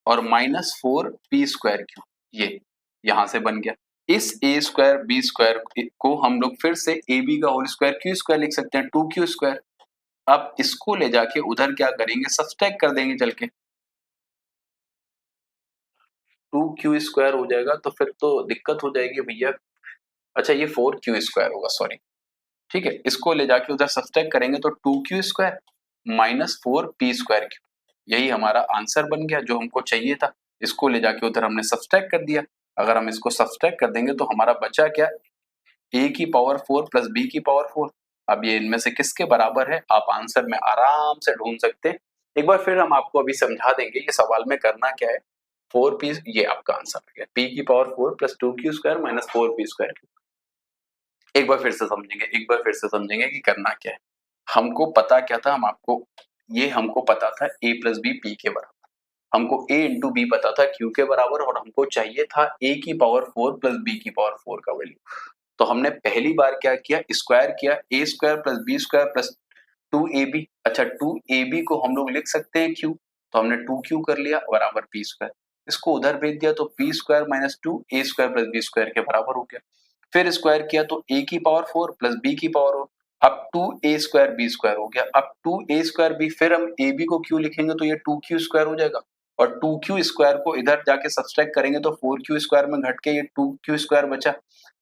और माइनस 4p स्क्वायर क्यू। ये यहां से बन गया। इस a स्क्वायर बी स्क्वायर को हम लोग फिर से ab का होल स्क्वायर क्यू स्क्वायर लिख सकते हैं, 2q स्क्वायर। अब इसको ले जाके उधर क्या करेंगे, सब्सट्रैक्ट कर देंगे चल के, 2q स्क्वायर हो जाएगा, तो फिर तो दिक्कत हो जाएगी भैया। अच्छा, ये 4q स्क्वायर होगा, सॉरी, ठीक है, इसको ले जाके उधर सब्सट्रैक्ट करेंगे तो 2q square minus 4p square Q, यही हमारा आंसर बन गया जो हमको चाहिए था। इसको ले जाके उधर हमने सब्सट्रैक्ट कर दिया। अगर हम इसको सब्सट्रैक्ट कर देंगे तो हमारा बचा क्या, a की पावर 4 प्लस b की पावर 4। अब ये इनमें से किसके बराबर है आप आंसर में आराम से ढूंढ सकते हैं। एक बार फिर हम आपको अभी समझा देंगे ये सवाल में करना क्या है। 4p, ये आपका आंसर आ गया, p की power 4 plus 2q square minus 4p square. एक बार फिर से समझेंगे, एक बार फिर से समझेंगे कि करना क्या है। हमको पता क्या था, हमको पता था a प्लस बी पी के बराबर, हमको a इंटू बी पता था q के बराबर, और हमको चाहिए था a की पावर 4 प्लस b की पावर 4 का वैल्यू। तो हमने पहली बार क्या किया, स्क्वायर किया, a square plus B square plus 2ab। अच्छा 2ab को हम लोग लिख सकते हैं q, तो हमने 2q कर लिया बराबर p स्क्वायर। इसको उधर भेज दिया तो p square minus 2a square plus b square के बराबर हो गया। फिर स्क्वायर किया तो a की पावर 4 प्लस b की पावर 4, अब 2a स्क्वायर b स्क्वायर हो गया। अब 2a स्क्वायर b, फिर हम ab को q लिखेंगे तो ये 2q स्क्वायर हो जाएगा, और 2q स्क्वायर को इधर जाके सब्सट्रैक्ट करेंगे तो 4q स्क्वायर में घट के ये 2q स्क्वायर बचा।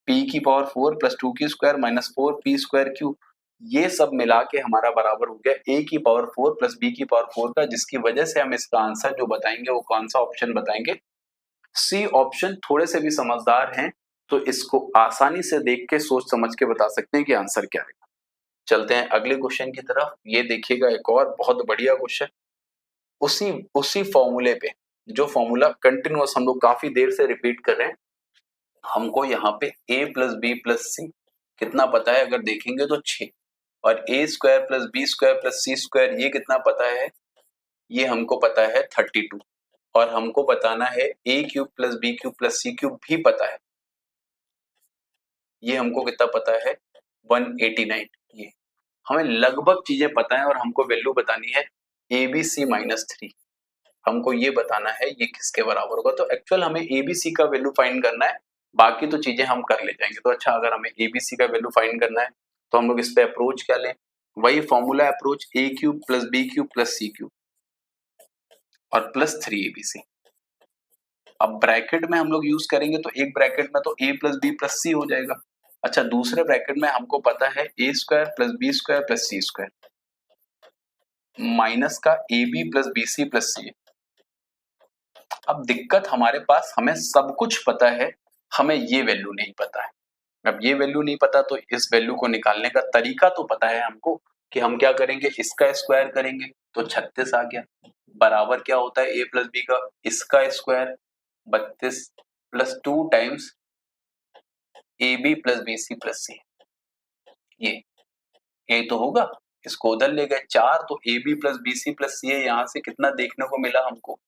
p की power 4 plus 2q square minus 4p square q, ये सब मिला के हमारा बराबर हो गया a की पावर 4 प्लस b की पावर 4 का, जिसकी वजह से हम इसका आंसर जो बताएंगे वो कौन सा ऑप्शन बताएंगे, सी ऑप्शन। थोड़े से भी समझदार हैं तो इसको आसानी से देख के सोच समझ के बता सकते हैं कि आंसर क्या है। चलते हैं अगले क्वेश्चन की तरफ। ये देखिएगा एक और बहुत बढ़िया क्वेश्चन, उसी उसी फॉर्मूले पे, जो फॉर्मूला कंटिन्यूअस हम लोग काफी देर से रिपीट कर रहे हैं। हमको यहाँ पे a plus B plus c कितना पता है, अगर देखेंगे तो 6, और a square plus B square plus C square ये कितना पता है, ये हमको पता है 32, और हमको बताना है a cube plus B cube plus C cube भी पता है, ये हमको कितना पता है 189। ये हमें लगभग चीजें पता है, और हमको वैल्यू बतानी है ABC माइनस 3। हमको ये बताना है ये किसके बराबर होगा। तो एक्चुअल हमें ABC का वैल्यू फाइंड करना है, बाकी तो चीजें हम कर ले जाएंगे। तो अच्छा, अगर हमें ABC का वैल्यू फाइंड करना है तो हम लोग इस पे अप्रोच क्या लें, वही formula approach, a cube plus B cube plus C cube और प्लस 3ABC। अब ब्रैकेट में हम लोग यूज करेंगे तो एक ब्रैकेट में तो a प्लस बी प्लस सी हो जाएगा। अच्छा, दूसरे ब्रैकेट में हमको पता है a square plus B square plus C square minus का ab plus B C plus C. अब दिक्कत हमारे पास, हमें सब कुछ पता है, हमें ये वैल्यू नहीं पता है। अब ये वैल्यू नहीं पता तो इस वैल्यू को निकालने का तरीका तो पता है हमको, कि हम क्या करेंगे, इसका स्क्वायर करेंगे तो 36 आ गया, बराबर क्या होता है a प्लस बी का, इसका स्क्वायर 32 प्लस 2 टाइम्स ए B plus B C plus C. ये तो होगा, इसको उधर ले गए 4, तो A B plus B C plus C है, यहाँ से कितना देखने को मिला हमको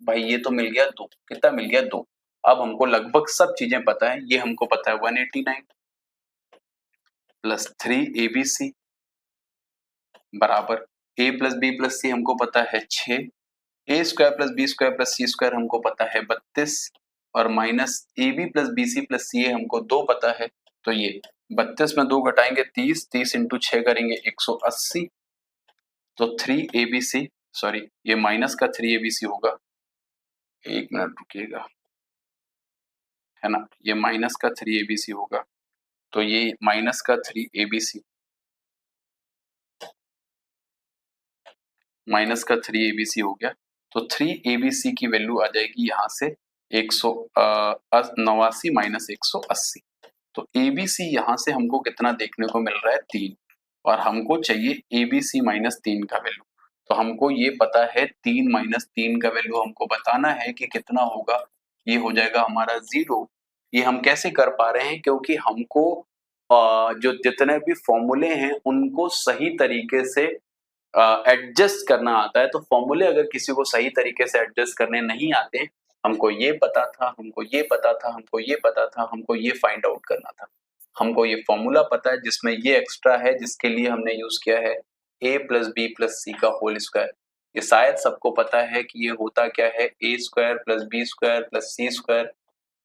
भाई, ये तो मिल गया 2, कितना मिल गया 2। अब हमको लगभग सब चीजें पता है, ये हमको पता है 189 प्लस 3ABC बराबर a प्लस बी प्लस सी हमको पता है 6, a square plus B square plus C square हमको पता है 32, और माइनस ए B plus B C plus सी हमको 2 पता है। तो ये 32 में 2 घटाएंगे 30, 30 इंटू 6 करेंगे 180, तो 3ABC, सॉरी ये माइनस का 3ABC होगा, एक मिनट रुकिएगा, है ना, ये माइनस का 3ABC होगा, तो ये माइनस का 3ABC, माइनस का 3ABC हो गया। तो 3ABC की वैल्यू आ जाएगी यहाँ से 189 माइनस 180। तो ABC यहाँ से हमको कितना देखने को मिल रहा है 3, और हमको चाहिए ABC माइनस 3 का वैल्यू। तो हमको ये पता है 3 माइनस 3 का वैल्यू हमको बताना है कि कितना होगा, ये हो जाएगा हमारा 0। ये हम कैसे कर पा रहे हैं, क्योंकि हमको जो जितने भी फॉर्मूले हैं उनको सही तरीके से एडजस्ट करना आता है। तो फॉर्मूले अगर किसी को सही तरीके से एडजस्ट करने नहीं आते, हमको ये पता था, हमको ये पता था, हमको ये पता था, हमको ये फाइंड आउट करना था। हमको ये फॉर्मूला पता है जिसमें ये एक्स्ट्रा है, जिसके लिए हमने यूज किया है a plus B plus C का होल स्क्वायर। ये शायद सबको पता है कि ये होता क्या है, a square plus B square plus C square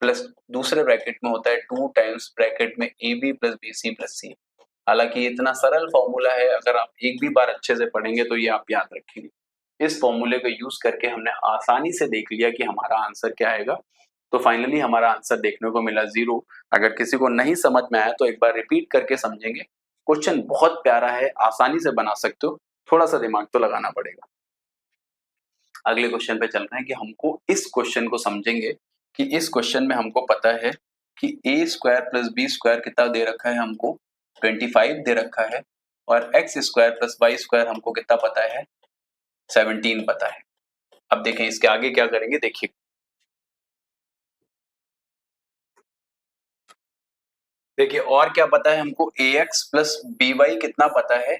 plus दूसरे ब्रैकेट में होता है 2 टाइम्स ब्रैकेट में A B plus B C plus C. हालांकि ये इतना सरल फॉर्मूला है, अगर आप एक भी बार अच्छे से पढ़ेंगे तो ये आप याद रखेंगे। इस फॉर्मूले को यूज करके हमने आसानी से देख लिया कि हमारा आंसर क्या आएगा। तो फाइनली हमारा आंसर देखने को मिला 0। अगर किसी को नहीं समझ में आया तो एक बार रिपीट करके समझेंगे। क्वेश्चन बहुत प्यारा है, आसानी से बना सकते हो, थोड़ा सा दिमाग तो लगाना पड़ेगा। अगले क्वेश्चन पे चल रहे हैं कि हमको इस क्वेश्चन को समझेंगे कि इस क्वेश्चन में हमको पता है कि ए स्क्वायर प्लस बी स्क्वायर कितना दे रखा है हमको 25 दे रखा है, और x square plus Y square हमको कितना पता है 17 पता है। अब देखें इसके आगे क्या करेंगे, देखिए और क्या पता है हमको ax प्लस by कितना पता है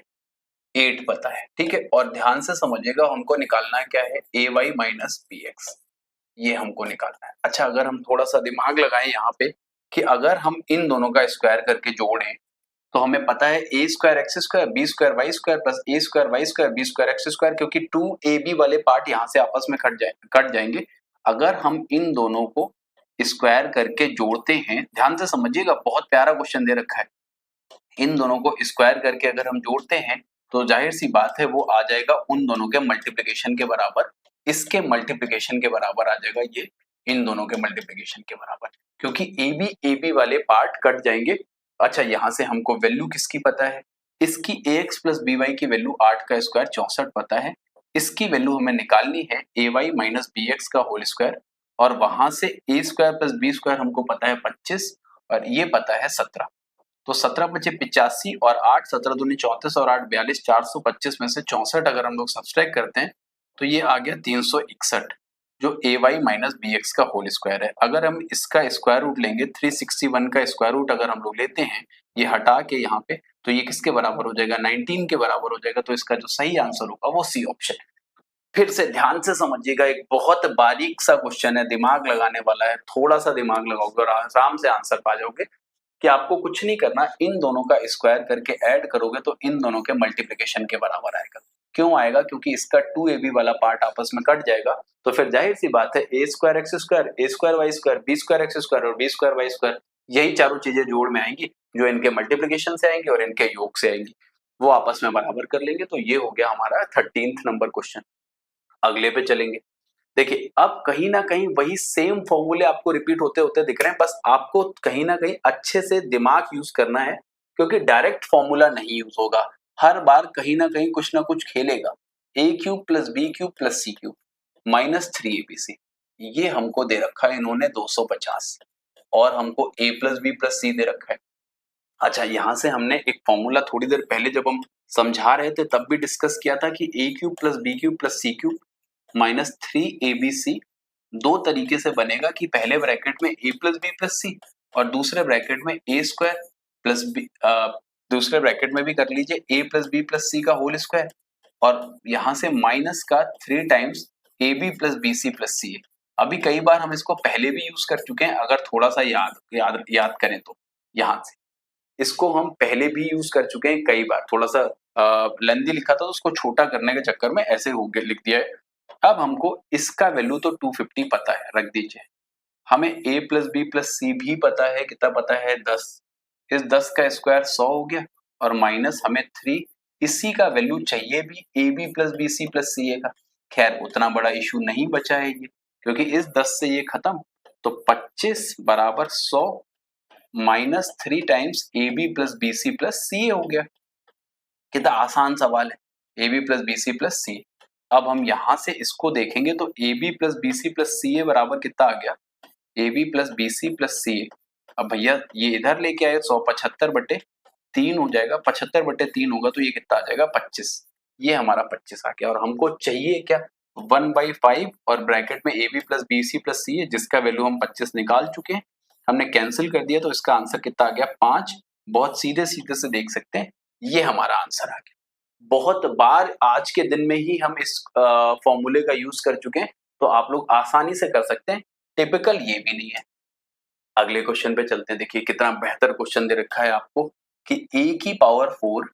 8 पता है, ठीक है। और ध्यान से समझिएगा, हमको निकालना है क्या है ay माइनस bx, ये हमको निकालना है। अच्छा, अगर हम थोड़ा सा दिमाग लगाएं यहाँ पे कि अगर हम इन दोनों का स्क्वायर करके जोड़ें तो हमें पता है A square X square B square Y square plus A square Y square B square X square, क्योंकि 2ab वाले पार्ट यहाँ से आपस में कट जाएंगे। अगर हम इन दोनों को स्क्वायर करके जोड़ते हैं, ध्यान से समझिएगा, बहुत प्यारा क्वेश्चन दे रखा है। इन दोनों को स्क्वायर करके अगर हम जोड़ते हैं तो जाहिर सी बात है वो आ जाएगा उन दोनों के मल्टीप्लिकेशन के बराबर, इसके मल्टीप्लिकेशन के बराबर आ जाएगा ये इन दोनों के मल्टीप्लिकेशन के बराबर, क्योंकि ए बी वाले पार्ट कट जाएंगे। अच्छा, यहाँ से हमको वैल्यू किसकी पता है, इसकी ax प्लस बी वाई की वैल्यू 8 का स्क्वायर 64 पता है। इसकी वैल्यू हमें निकालनी है ए वाई माइनस बी एक्स का होल स्क्वायर, और वहां से ए स्क्वायर प्लस बी स्क्वायर हमको पता है 25 और ये पता है 17। तो 17 बचे 85 और 8 17 दूनी 34 और 8 42, 425 में से 64 अगर हम लोग सब्सट्रैक्ट करते हैं तो ये आ गया 361, जो ए वाई माइनस बी एक्स का होल स्क्वायर है। अगर हम इसका स्क्वायर रूट लेंगे 361 का स्क्वायर रूट अगर हम लोग लेते हैं ये हटा के यहाँ पे, तो ये किसके बराबर हो जाएगा 19 के बराबर हो जाएगा। तो इसका जो सही आंसर होगा वो सी ऑप्शन। फिर से ध्यान से समझिएगा, एक बहुत बारीक सा क्वेश्चन है, दिमाग लगाने वाला है, थोड़ा सा दिमाग लगाओगे और आराम से आंसर पा जाओगे कि आपको कुछ नहीं करना, इन दोनों का स्क्वायर करके ऐड करोगे तो इन दोनों के मल्टीप्लिकेशन के बराबर आएगा। क्यों आएगा, क्योंकि इसका 2ab वाला पार्ट आपस में कट जाएगा, तो फिर जाहिर सी बात है A square X square A square Y square B square X square और बी स्क्वायर वाई स्क्वायर, यही चारों चीजें जोड़ में आएंगी जो इनके मल्टीप्लिकेशन से आएंगी और इनके योग से आएंगी, वो आपस में बराबर कर लेंगे। तो ये हो गया हमारा 13th नंबर क्वेश्चन। अगले पे चलेंगे। देखिए, अब कहीं ना कहीं वही सेम फॉर्मूले आपको रिपीट होते होते दिख रहे हैं, बस आपको कहीं ना कहीं अच्छे से दिमाग यूज करना है, क्योंकि डायरेक्ट फॉर्मूला नहीं यूज होगा, हर बार कहीं ना कहीं कुछ ना कुछ खेलेगा। A cube plus B cube plus C cube minus 3abc, ये हमको दे रखा है इन्होंने 250, और हमको a प्लस बी प्लस सी दे रखा है। अच्छा, यहां से हमने एक फॉर्मूला थोड़ी देर पहले जब हम समझा रहे थे तब भी डिस्कस किया था कि A cube plus B cube plus C cube minus 3abc दो तरीके से बनेगा, कि पहले ब्रैकेट में a plus B plus C और दूसरे ब्रैकेट में a स्क्वायर प्लस बी, दूसरे ब्रैकेट में भी कर लीजिए a plus B plus C का होल स्क्वायर, और यहां से माइनस का 3 टाइम्स ए B plus B C plus C. अभी कई बार हम इसको पहले भी यूज कर चुके हैं, अगर थोड़ा सा याद करें तो यहाँ से इसको हम पहले भी यूज कर चुके हैं कई बार, थोड़ा सा लेंदी लिखा था तो उसको छोटा करने के चक्कर में ऐसे हो गया, लिख दिया है। अब हमको इसका वैल्यू तो 250 पता है, रख दीजिए। हमें a प्लस बी प्लस सी भी पता है, कितना पता है 10, इस 10 का स्क्वायर 100 हो गया, और माइनस हमें 3, इसी का वैल्यू चाहिए भी A B plus B C plus C A का। खैर उतना बड़ा इशू नहीं बचा है ये, क्योंकि इस 10 से ये खत्म, तो 25 बराबर 100 minus 3 times A B plus B C plus C A हो गया। कितना आसान सवाल है, A B plus B C plus C. अब हम यहां से इसको देखेंगे तो A B plus B C plus C A बराबर कितना आ गया, A B plus B C plus C A. अब भैया ये इधर लेके आए 175/3 हो जाएगा, 75/3 होगा तो ये कितना आ जाएगा 25, ये हमारा 25 आ गया। और हमको चाहिए क्या 1/5 और ब्रैकेट में A B plus B C plus C A, जिसका वैल्यू हम 25 निकाल चुके हैं, हमने कैंसिल कर दिया तो इसका आंसर कितना आ गया 5। बहुत सीधे सीधे से देख सकते हैं, ये हमारा आंसर आ गया। बहुत बार आज के दिन में ही हम इस फॉर्मूले का यूज कर चुके हैं, तो आप लोग आसानी से कर सकते हैं, टिपिकल ये भी नहीं है। अगले क्वेश्चन पे चलते हैं। देखिए कितना बेहतर क्वेश्चन दे रखा है आपको कि a की पावर 4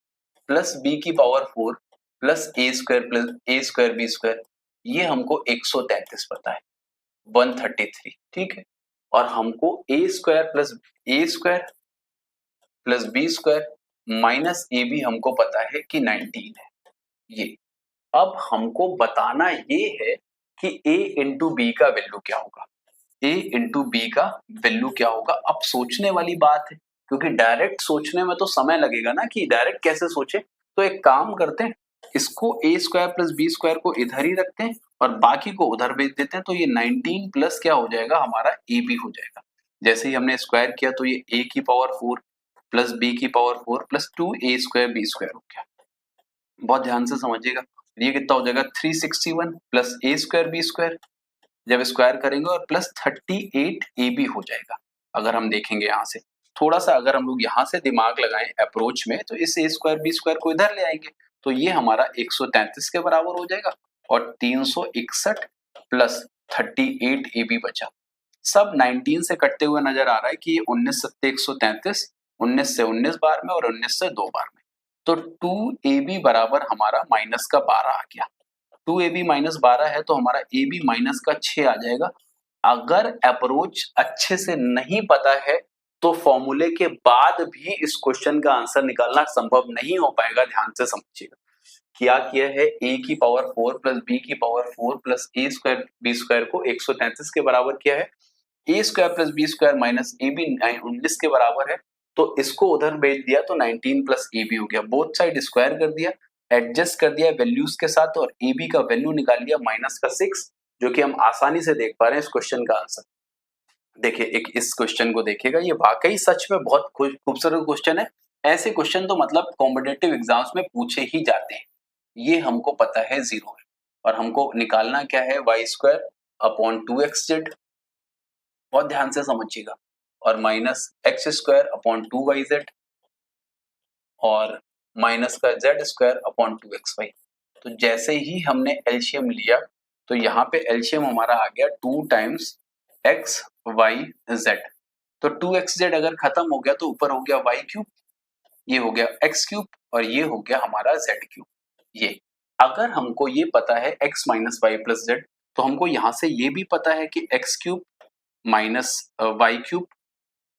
प्लस b की power 4 plus a square B square, ये हमको 133 पता है, 133, ठीक है। और हमको a square plus B square minus A b हमको पता है कि 19 है ये। अब हमको बताना ये है कि a इंटू बी का वैल्यू क्या होगा, a इंटू बी का वैल्यू क्या होगा। अब सोचने वाली बात है, क्योंकि डायरेक्ट सोचने में तो समय लगेगा ना, कि डायरेक्ट कैसे सोचे। तो एक काम करते हैं, इसको ए स्क्वायर प्लस बी स्क्वायर को इधर ही रखते हैं और बाकी को उधर भेज देते हैं, तो ये 19 प्लस क्या हो जाएगा हमारा ए बी हो जाएगा। जैसे ही हमने स्क्वायर किया तो ये a की पावर 4 प्लस b की power 4 plus 2a square b square हो गया। बहुत ध्यान से समझिएगा, ये कितना हो जाएगा 361 plus a square b square, जब स्क्वायर करेंगे और प्लस 38ab हो जाएगा। अगर हम देखेंगे यहाँ से थोड़ा सा, अगर हम लोग यहाँ से दिमाग लगाएं अप्रोच में, तो इस a स्क्वायर b स्क्वायर को इधर ले आएंगे तो ये हमारा 133 के बराबर हो जाएगा और 361 प्लस 38ab बचा। सब 19 से कटते हुए नजर आ रहा है कि ये 19 सत्ते 133, 19 से 19 बार में और 19 से 2 बार में, तो 2ab बराबर हमारा माइनस का 12 आ गया। 2ab माइनस 12 है तो हमारा ab माइनस का 6 आ जाएगा। अगर अप्रोच अच्छे से नहीं पता है तो फॉर्मूले के बाद भी इस क्वेश्चन का आंसर निकालना संभव नहीं हो पाएगा। ध्यान से समझिएगा, क्या किया है, a की पावर 4 प्लस b की power 4 plus a square b square को 133 के बराबर किया है। a square plus b square minus ab 19 के बराबर है, तो इसको उधर भेज दिया तो 19 प्लस ab हो गया। बोथ साइड स्क्वायर कर दिया, एडजस्ट कर दिया वैल्यूज के साथ और ab का वैल्यू निकाल लिया माइनस का 6, जो कि हम आसानी से देख पा रहे हैं इस क्वेश्चन का आंसर। देखिए एक इस क्वेश्चन को देखिएगा, ये वाकई सच में बहुत खूबसूरत क्वेश्चन है। ऐसे क्वेश्चन तो मतलब कॉम्पिटिटिव एग्जाम्स में पूछे ही जाते हैं। ये हमको पता है 0 है और हमको निकालना क्या है, वाई स्क्वायर अपॉन 2xz, बहुत ध्यान से समझिएगा, और minus x square upon 2yz और माइनस का z स्क्वायर अपॉन 2xy। तो जैसे ही हमने एलसीएम लिया तो यहाँ पे एलसीएम हमारा आ गया 2 टाइम्स x y z, तो 2xz अगर खत्म हो गया तो ऊपर हो गया y क्यूब, ये हो गया x क्यूब और ये हो गया हमारा z क्यूब। ये अगर हमको ये पता है x minus y plus z, तो हमको यहाँ से ये भी पता है कि x cube minus y cube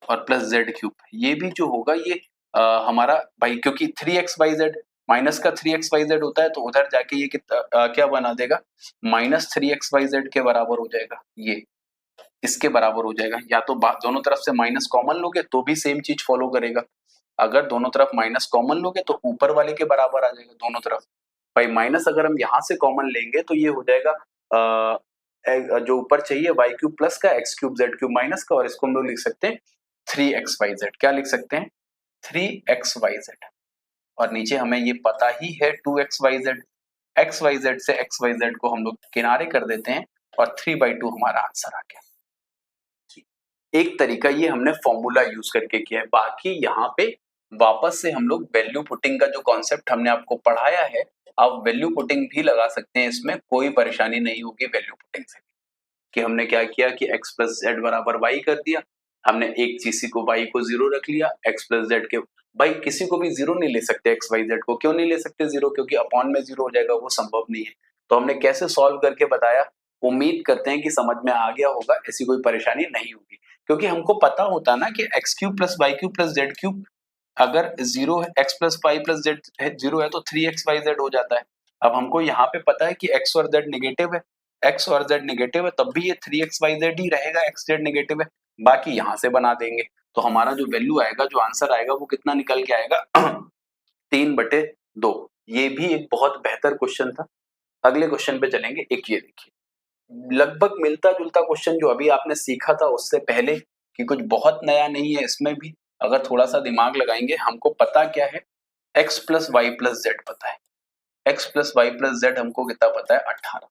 और प्लस जेड क्यूब, ये भी जो होगा ये हमारा भाई, क्योंकि 3xyz माइनस का 3xyz होता है तो उधर जाके ये क्या बना देगा, माइनस 3xyz के बराबर हो जाएगा, ये इसके बराबर हो जाएगा। या तो दोनों तरफ से माइनस कॉमन लोगे तो भी सेम चीज फॉलो करेगा, अगर दोनों तरफ माइनस कॉमन लोगे तो ऊपर वाले के बराबर आ जाएगा दोनों तरफ। भाई माइनस अगर हम यहाँ से कॉमन लेंगे तो ये हो जाएगा जो ऊपर चाहिए वाई क्यूब प्लस का x cube Z cube minus का, और इसको हम लोग लिख सकते हैं 3xyz। क्या लिख सकते हैं, 3xyz, और नीचे हमें ये पता ही है 2xyz, xyz से xyz को हम लोग किनारे कर देते हैं और 3/2 हमारा आंसर आ गया। एक तरीका ये हमने फॉर्मूला यूज करके किया है, बाकी यहाँ पे वापस से हम लोग वैल्यू पुटिंग का जो कॉन्सेप्ट हमने आपको पढ़ाया है, आप वैल्यू पुटिंग भी लगा सकते हैं, इसमें कोई परेशानी नहीं होगी वैल्यू पुटिंग से। कि हमने क्या किया कि x प्लस जेड बराबर वाई कर दिया, हमने एक चीज को y को 0 रख लिया, x प्लस जेड के, भाई किसी को भी 0 नहीं ले सकते, x y z को क्यों नहीं ले सकते 0, क्योंकि अपॉन में 0 हो जाएगा, वो संभव नहीं है। तो हमने कैसे सॉल्व करके बताया, उम्मीद करते हैं कि समझ में आ गया होगा, ऐसी कोई परेशानी नहीं होगी, क्योंकि हमको पता होता ना कि x cube plus Y cube plus Z cube अगर 0 है, x plus y plus z 0 है तो 3xyz हो जाता है। अब हमको यहाँ पे पता है कि x और z निगेटिव है, x और z निगेटिव है, तब भी ये 3xyz ही रहेगा, x z निगेटिव है, बाकी यहाँ से बना देंगे तो हमारा जो वैल्यू आएगा, जो आंसर आएगा वो कितना निकल के आएगा 3/2। ये भी एक बहुत बेहतर क्वेश्चन था। अगले क्वेश्चन पे चलेंगे, एक ये देखिए, लगभग मिलता जुलता क्वेश्चन जो अभी आपने सीखा था उससे पहले, कि कुछ बहुत नया नहीं है इसमें भी, अगर थोड़ा सा दिमाग लगाएंगे। हमको पता क्या है, x plus y plus z पता है, x plus y plus z हमको कितना पता है 18,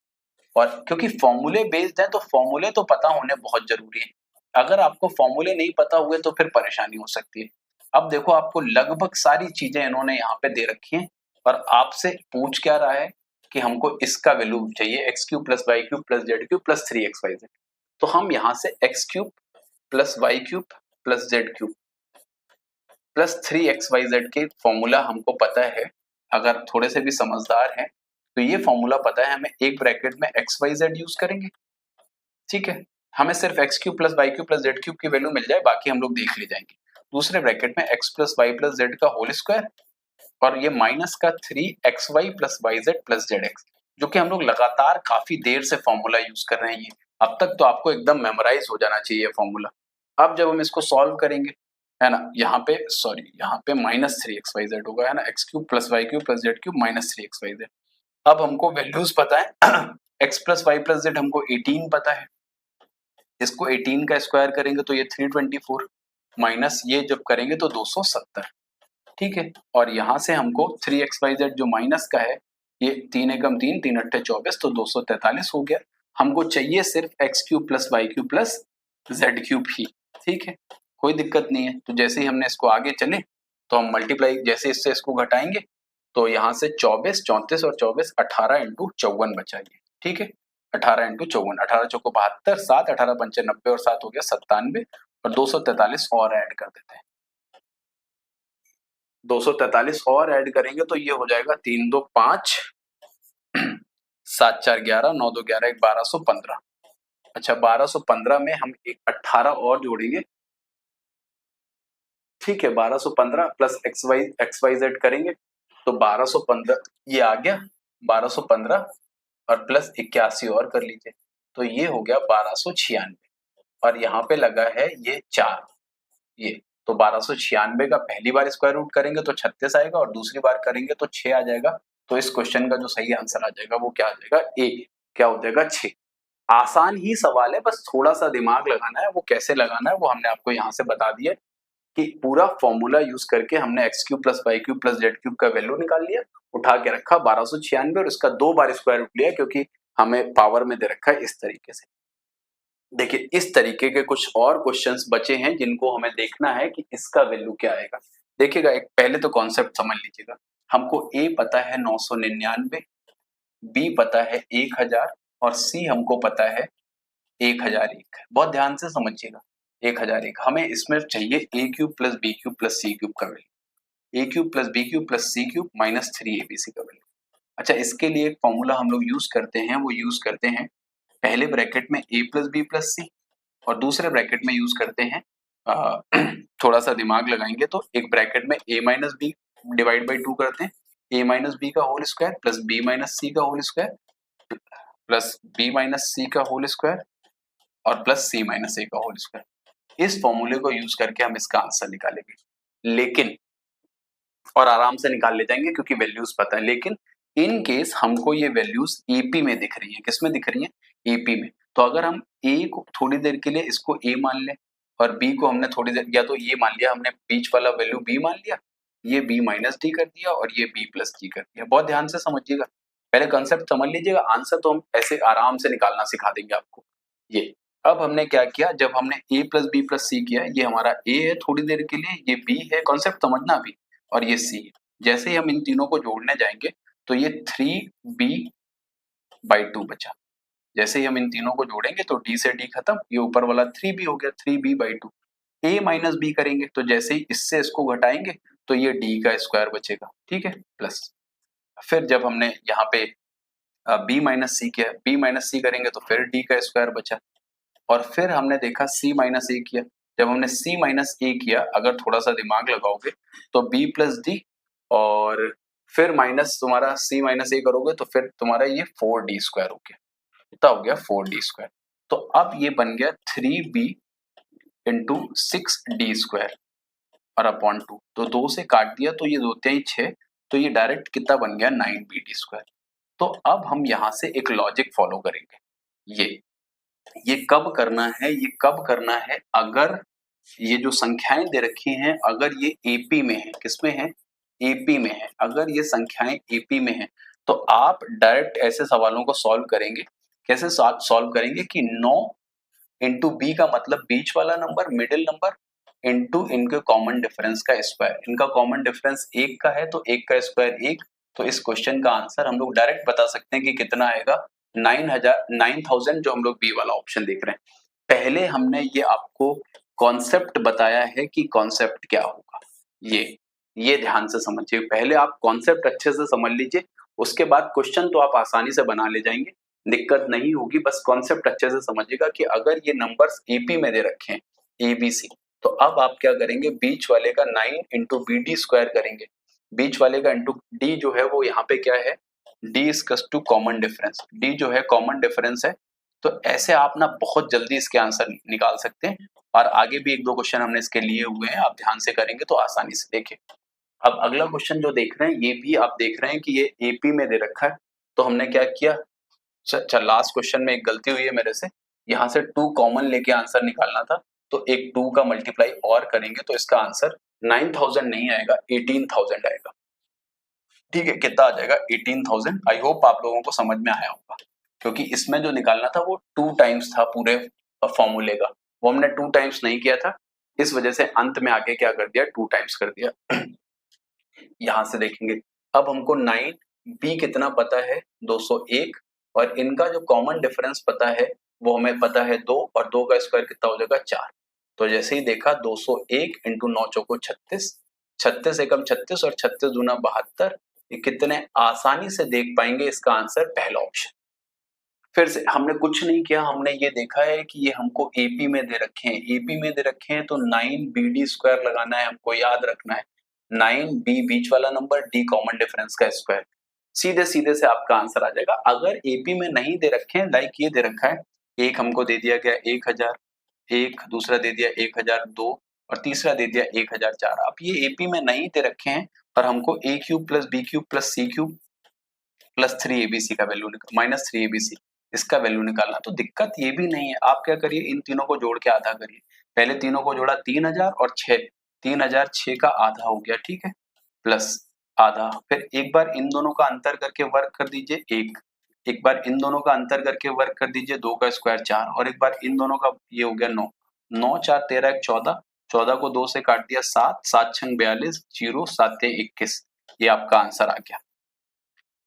और क्योंकि फॉर्मूले बेस्ड है तो फॉर्मूले तो पता होने बहुत जरूरी है, अगर आपको फॉर्मूले नहीं पता हुए तो फिर परेशानी हो सकती है। अब देखो आपको लगभग सारी चीजें इन्होंने यहाँ पे दे रखी हैं, और आपसे पूछ क्या रहा है कि हमको इसका वैल्यू चाहिए, x cube plus Y cube plus Z cube plus 3xyz। तो हम यहाँ से x cube plus Y cube plus Z cube plus 3xyz के फॉर्मूला हमको पता है, अगर थोड़े से भी समझदार हैं तो ये फॉर्मूला पता है हमें, एक ब्रैकेट में xyz यूज करेंगे, ठीक है, हमें सिर्फ x cube plus Y cube plus Z cube की वैल्यू मिल जाए, बाकी हम लोग देख ले जाएंगे। दूसरे ब्रैकेट में x plus y plus z का होल स्क्वायर, और ये माइनस का 3xy plus yz plus zx, जो कि हम लोग लगातार काफी देर से फॉर्मूला यूज कर रहे हैं। ये अब तक तो आपको एकदम मेमोराइज हो जाना चाहिए फॉर्मूला। अब जब हम इसको सॉल्व करेंगे, है ना, यहाँ पे सॉरी यहाँ पे माइनस 3xyz होगा, है ना, x cube plus Y cube plus Z cube minus 3xyz। अब हमको वैल्यूज पता है, x plus y plus z हमको 18 पता है, इसको 18 का स्क्वायर करेंगे तो ये 324 माइनस ये जब करेंगे तो 270, ठीक है। और यहाँ से हमको 3xyz जो माइनस का है, ये 3 एकम 3, 3 अट्ठे 24, तो 243 हो गया। हमको चाहिए सिर्फ x cube plus Y cube plus Z cube ही, ठीक है, कोई दिक्कत नहीं है। तो जैसे ही हमने इसको आगे चले तो हम मल्टीप्लाई जैसे इससे इसको घटाएंगे तो यहाँ से 24, 34 और 24 18 इंटू 54 बचा ये, ठीक है। 18 इंटू 54, 18 चौको 72, 7 18 पंचे 90 और 7 हो गया 97 और 243 और ऐड कर देते हैं। 243 और ऐड करेंगे तो ये हो जाएगा 3 2 5, 7 4 11, 9 2 11, 1 1215। अच्छा 1215 में हम एक 18 और जोड़ेंगे, ठीक है। 1215 प्लस एक्स वाई जेड करेंगे तो 1215 ये आ गया, 1215 और प्लस 81 और कर लीजिए तो ये हो गया 1296 और यहाँ पे लगा है ये 4, ये तो 1296 का पहली बार स्क्वायर रूट करेंगे तो 36 आएगा और दूसरी बार करेंगे तो 6 आ जाएगा। तो इस क्वेश्चन का जो सही आंसर आ जाएगा वो क्या आ जाएगा, ए, क्या हो जाएगा 6। आसान ही सवाल है, बस थोड़ा सा दिमाग लगाना है। वो कैसे लगाना है वो हमने आपको यहाँ से बता दिया कि पूरा फॉर्मूला यूज करके हमने x cube plus Y cube plus Z cube का वैल्यू निकाल लिया, उठा के रखा 1296 और इसका 2 बार स्क्वायर रूट लिया क्योंकि हमें पावर में दे रखा है इस तरीके से। देखिए इस तरीके के कुछ और क्वेश्चंस बचे हैं जिनको हमें देखना है कि इसका वैल्यू क्या आएगा। देखिएगा एक पहले तो कॉन्सेप्ट समझ लीजिएगा। हमको ए पता है 999, बी पता है 1000 और सी हमको पता है 1001। बहुत ध्यान से समझिएगा 1001। हमें इसमें चाहिए A cube plus B cube plus C cube का value, A cube plus B cube plus C cube minus 3abc का वैल्यू। अच्छा इसके लिए एक फॉर्मूला हम लोग यूज करते हैं, वो यूज करते हैं पहले ब्रैकेट में A plus B plus C और दूसरे ब्रैकेट में यूज करते हैं थोड़ा सा दिमाग लगाएंगे तो एक ब्रैकेट में a minus B divide by 2 करते हैं, a माइनस बी का whole square plus b minus C का whole square plus b minus C का होल स्क्वायर और प्लस c माइनस a का होल स्क्वायर। इस फॉर्मूले को यूज करके हम इसका आंसर निकालेंगे, लेकिन और आराम से निकाल ले जाएंगे क्योंकि वैल्यूज पता है। लेकिन इन केस हमको ये वैल्यूज ईपी में दिख रही है, किसमें दिख रही है, ईपी में। तो अगर हम ए को थोड़ी देर के लिए इसको ए मान लें और बी को हमने थोड़ी देर, या तो ये मान लिया हमने बीच वाला वैल्यू बी मान लिया, ये बी माइनस डी कर दिया और ये बी प्लस डी कर दिया। बहुत ध्यान से समझिएगा, पहले कंसेप्ट समझ लीजिएगा, आंसर तो हम ऐसे आराम से निकालना सिखा देंगे आपको। ये अब हमने क्या किया, जब हमने ए प्लस बी प्लस सी किया, ये हमारा ए है थोड़ी देर के लिए, ये बी है, कॉन्सेप्ट समझना अभी, और ये सी है। जैसे ही हम इन तीनों को जोड़ने जाएंगे तो ये 3b/2 बचा। जैसे ही हम इन तीनों को जोड़ेंगे तो d से d खत्म, ये ऊपर वाला 3b हो गया, 3b/2। a माइनस बी करेंगे तो जैसे ही इससे इसको घटाएंगे तो ये d का स्क्वायर बचेगा, ठीक है, प्लस फिर जब हमने यहाँ पे b माइनस सी किया, b माइनस सी करेंगे तो फिर d का स्क्वायर बचा और फिर हमने देखा c माइनस a किया। जब हमने c माइनस a किया, अगर थोड़ा सा दिमाग लगाओगे तो b प्लस डी और फिर माइनस तुम्हारा c माइनस a करोगे तो फिर तुम्हारा ये 4d स्क्वायर हो गया, इतना हो गया 4d स्क्वायर। तो अब ये बन गया 3b इंटू 6d स्क्वायर और अपॉन 2, तो 2 से काट दिया तो ये 2 3 6, तो ये डायरेक्ट कितना बन गया 9bd स्क्वायर। तो अब हम यहाँ से एक लॉजिक फॉलो करेंगे। ये कब करना है, ये कब करना है, अगर ये जो संख्याएं दे रखी हैं अगर ये एपी में है, किसमें है, एपी में है, अगर ये संख्याएं एपी में है तो आप डायरेक्ट ऐसे सवालों को सॉल्व करेंगे। कैसे सॉल्व करेंगे कि 9 इंटू बी का मतलब बीच वाला नंबर, मिडिल नंबर, इंटू इनके कॉमन डिफरेंस का स्क्वायर। इनका कॉमन डिफरेंस 1 का है तो 1 का स्क्वायर 1। तो इस क्वेश्चन का आंसर हम लोग डायरेक्ट बता सकते हैं कि कितना आएगा, 9000, जो हम लोग बी वाला ऑप्शन देख रहे हैं। पहले हमने ये आपको कॉन्सेप्ट बताया है कि कॉन्सेप्ट क्या होगा, ये ध्यान से समझिए। पहले आप कॉन्सेप्ट अच्छे से समझ लीजिए, उसके बाद क्वेश्चन तो आप आसानी से बना ले जाएंगे, दिक्कत नहीं होगी। बस कॉन्सेप्ट अच्छे से समझिएगा कि अगर ये नंबर्स एपी में दे रखे हैं एबीसी, तो अब आप क्या करेंगे, बीच वाले का 9 इंटू बी डी स्क्वायर करेंगे। बीच वाले का इंटू डी जो है वो यहाँ पे क्या है, d is to common difference, d जो है कॉमन डिफरेंस है। तो ऐसे आप ना बहुत जल्दी इसके आंसर निकाल सकते हैं, और आगे भी 1-2 क्वेश्चन हमने इसके लिए हुए हैं, आप ध्यान से करेंगे तो आसानी से। देखिए अब अगला क्वेश्चन जो देख रहे हैं, ये भी आप देख रहे हैं कि ये एपी में दे रखा है। तो हमने क्या किया, अच्छा लास्ट क्वेश्चन में एक गलती हुई है मेरे से, यहाँ से 2 कॉमन लेके आंसर निकालना था, तो एक 2 का मल्टीप्लाई और करेंगे तो इसका आंसर 9000 नहीं आएगा, 18000 आएगा। ठीक है, कितना आ जाएगा 18000। आई होप आप लोगों को समझ में आया होगा, क्योंकि इसमें जो निकालना था वो 2 टाइम्स था पूरे फॉर्मूले का, वो हमने 2 टाइम्स नहीं किया था, इस वजह से अंत में आके क्या कर दिया, 2 टाइम्स कर दिया। यहां से देखेंगे, अब हमको 9b कितना पता है, 201, और इनका जो कॉमन डिफरेंस पता है वो हमें पता है 2, और 2 का स्क्वायर कितना हो जाएगा 4। तो जैसे ही देखा 201 इंटू 9 चौको 36, 36 एकम 36 और 36 दूना 72, ये कितने आसानी से देख पाएंगे, इसका आंसर पहला ऑप्शन। फिर से हमने कुछ नहीं किया, हमने ये देखा है कि ये हमको एपी में दे रखे हैं, एपी में दे रखे हैं तो 9bd स्क्वायर लगाना है, हमको याद रखना है 9b बीच वाला नंबर, d कॉमन डिफरेंस का स्क्वायर, सीधे सीधे से आपका आंसर आ जाएगा। अगर एपी में नहीं दे रखे हैं, लाइक ये दे रखा है, एक हमको दे दिया गया 1000, एक दूसरा दे दिया 1002 और तीसरा दे दिया 1004, अब ये एपी में नहीं दे रखे हैं और हमको a cube plus B cube plus C cube plus 3abc का वैल्यू माइनस 3abc इसका वैल्यू निकालना, तो दिक्कत ये भी नहीं है। आप क्या करिए, इन तीनों को जोड़ के आधा करिए, पहले तीनों को जोड़ा 3000 और 6, 3006 का आधा हो गया, ठीक है, प्लस आधा, फिर एक बार इन दोनों का अंतर करके वर्क कर दीजिए, एक बार इन दोनों का अंतर करके वर्क कर दीजिए, 2 का स्क्वायर 4, और एक बार इन दोनों का, ये हो गया 9, 9 4 13 14, 14 को 2 से काट दिया 7, 7 6 42, 0 7 3 21, ये आपका आंसर आ गया।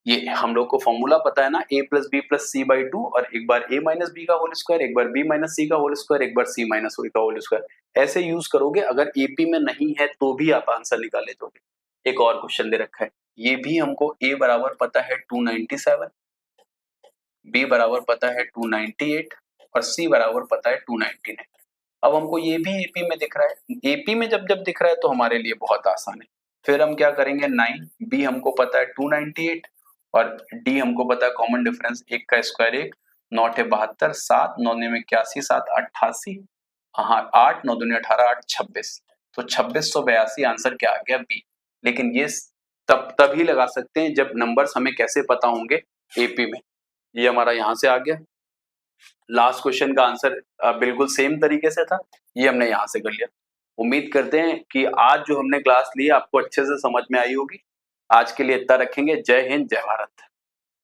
ये हम लोग को फॉर्मूला पता है ना, a plus B plus c by 2, और एक बार a माइनस बी का होल स्क्वायर, एक बार b माइनस सी का होल स्क्वायर, एक बार c माइनस सी का होल स्क्वायर, ऐसे यूज करोगे। अगर एपी में नहीं है तो भी आप आंसर निकाले दोगे। एक और क्वेश्चन दे रखा है, ये भी हमको a बराबर पता है 297, b बराबर पता है 298 और c बराबर पता है 299। अब हमको ये भी एपी में दिख रहा है, एपी में जब जब दिख रहा है तो हमारे लिए बहुत आसान है। फिर हम क्या करेंगे, 9, b हमको पता है 298 और d हमको पता है कॉमन डिफरेंस, एक का स्क्वायर 1, 9 8 72, 7 9 9 81, 7 88, हाँ 8 9 2 18, 8 26, तो 2682 आंसर क्या आ गया, बी। लेकिन ये तभी लगा सकते हैं जब नंबर्स हमें कैसे पता होंगे, एपी में। ये हमारा यहाँ से आ गया। लास्ट क्वेश्चन का आंसर बिल्कुल सेम तरीके से था, ये हमने यहाँ से कर लिया। उम्मीद करते हैं कि आज जो हमने क्लास ली आपको अच्छे से समझ में आई होगी। आज के लिए इतना रखेंगे। जय हिंद, जय भारत।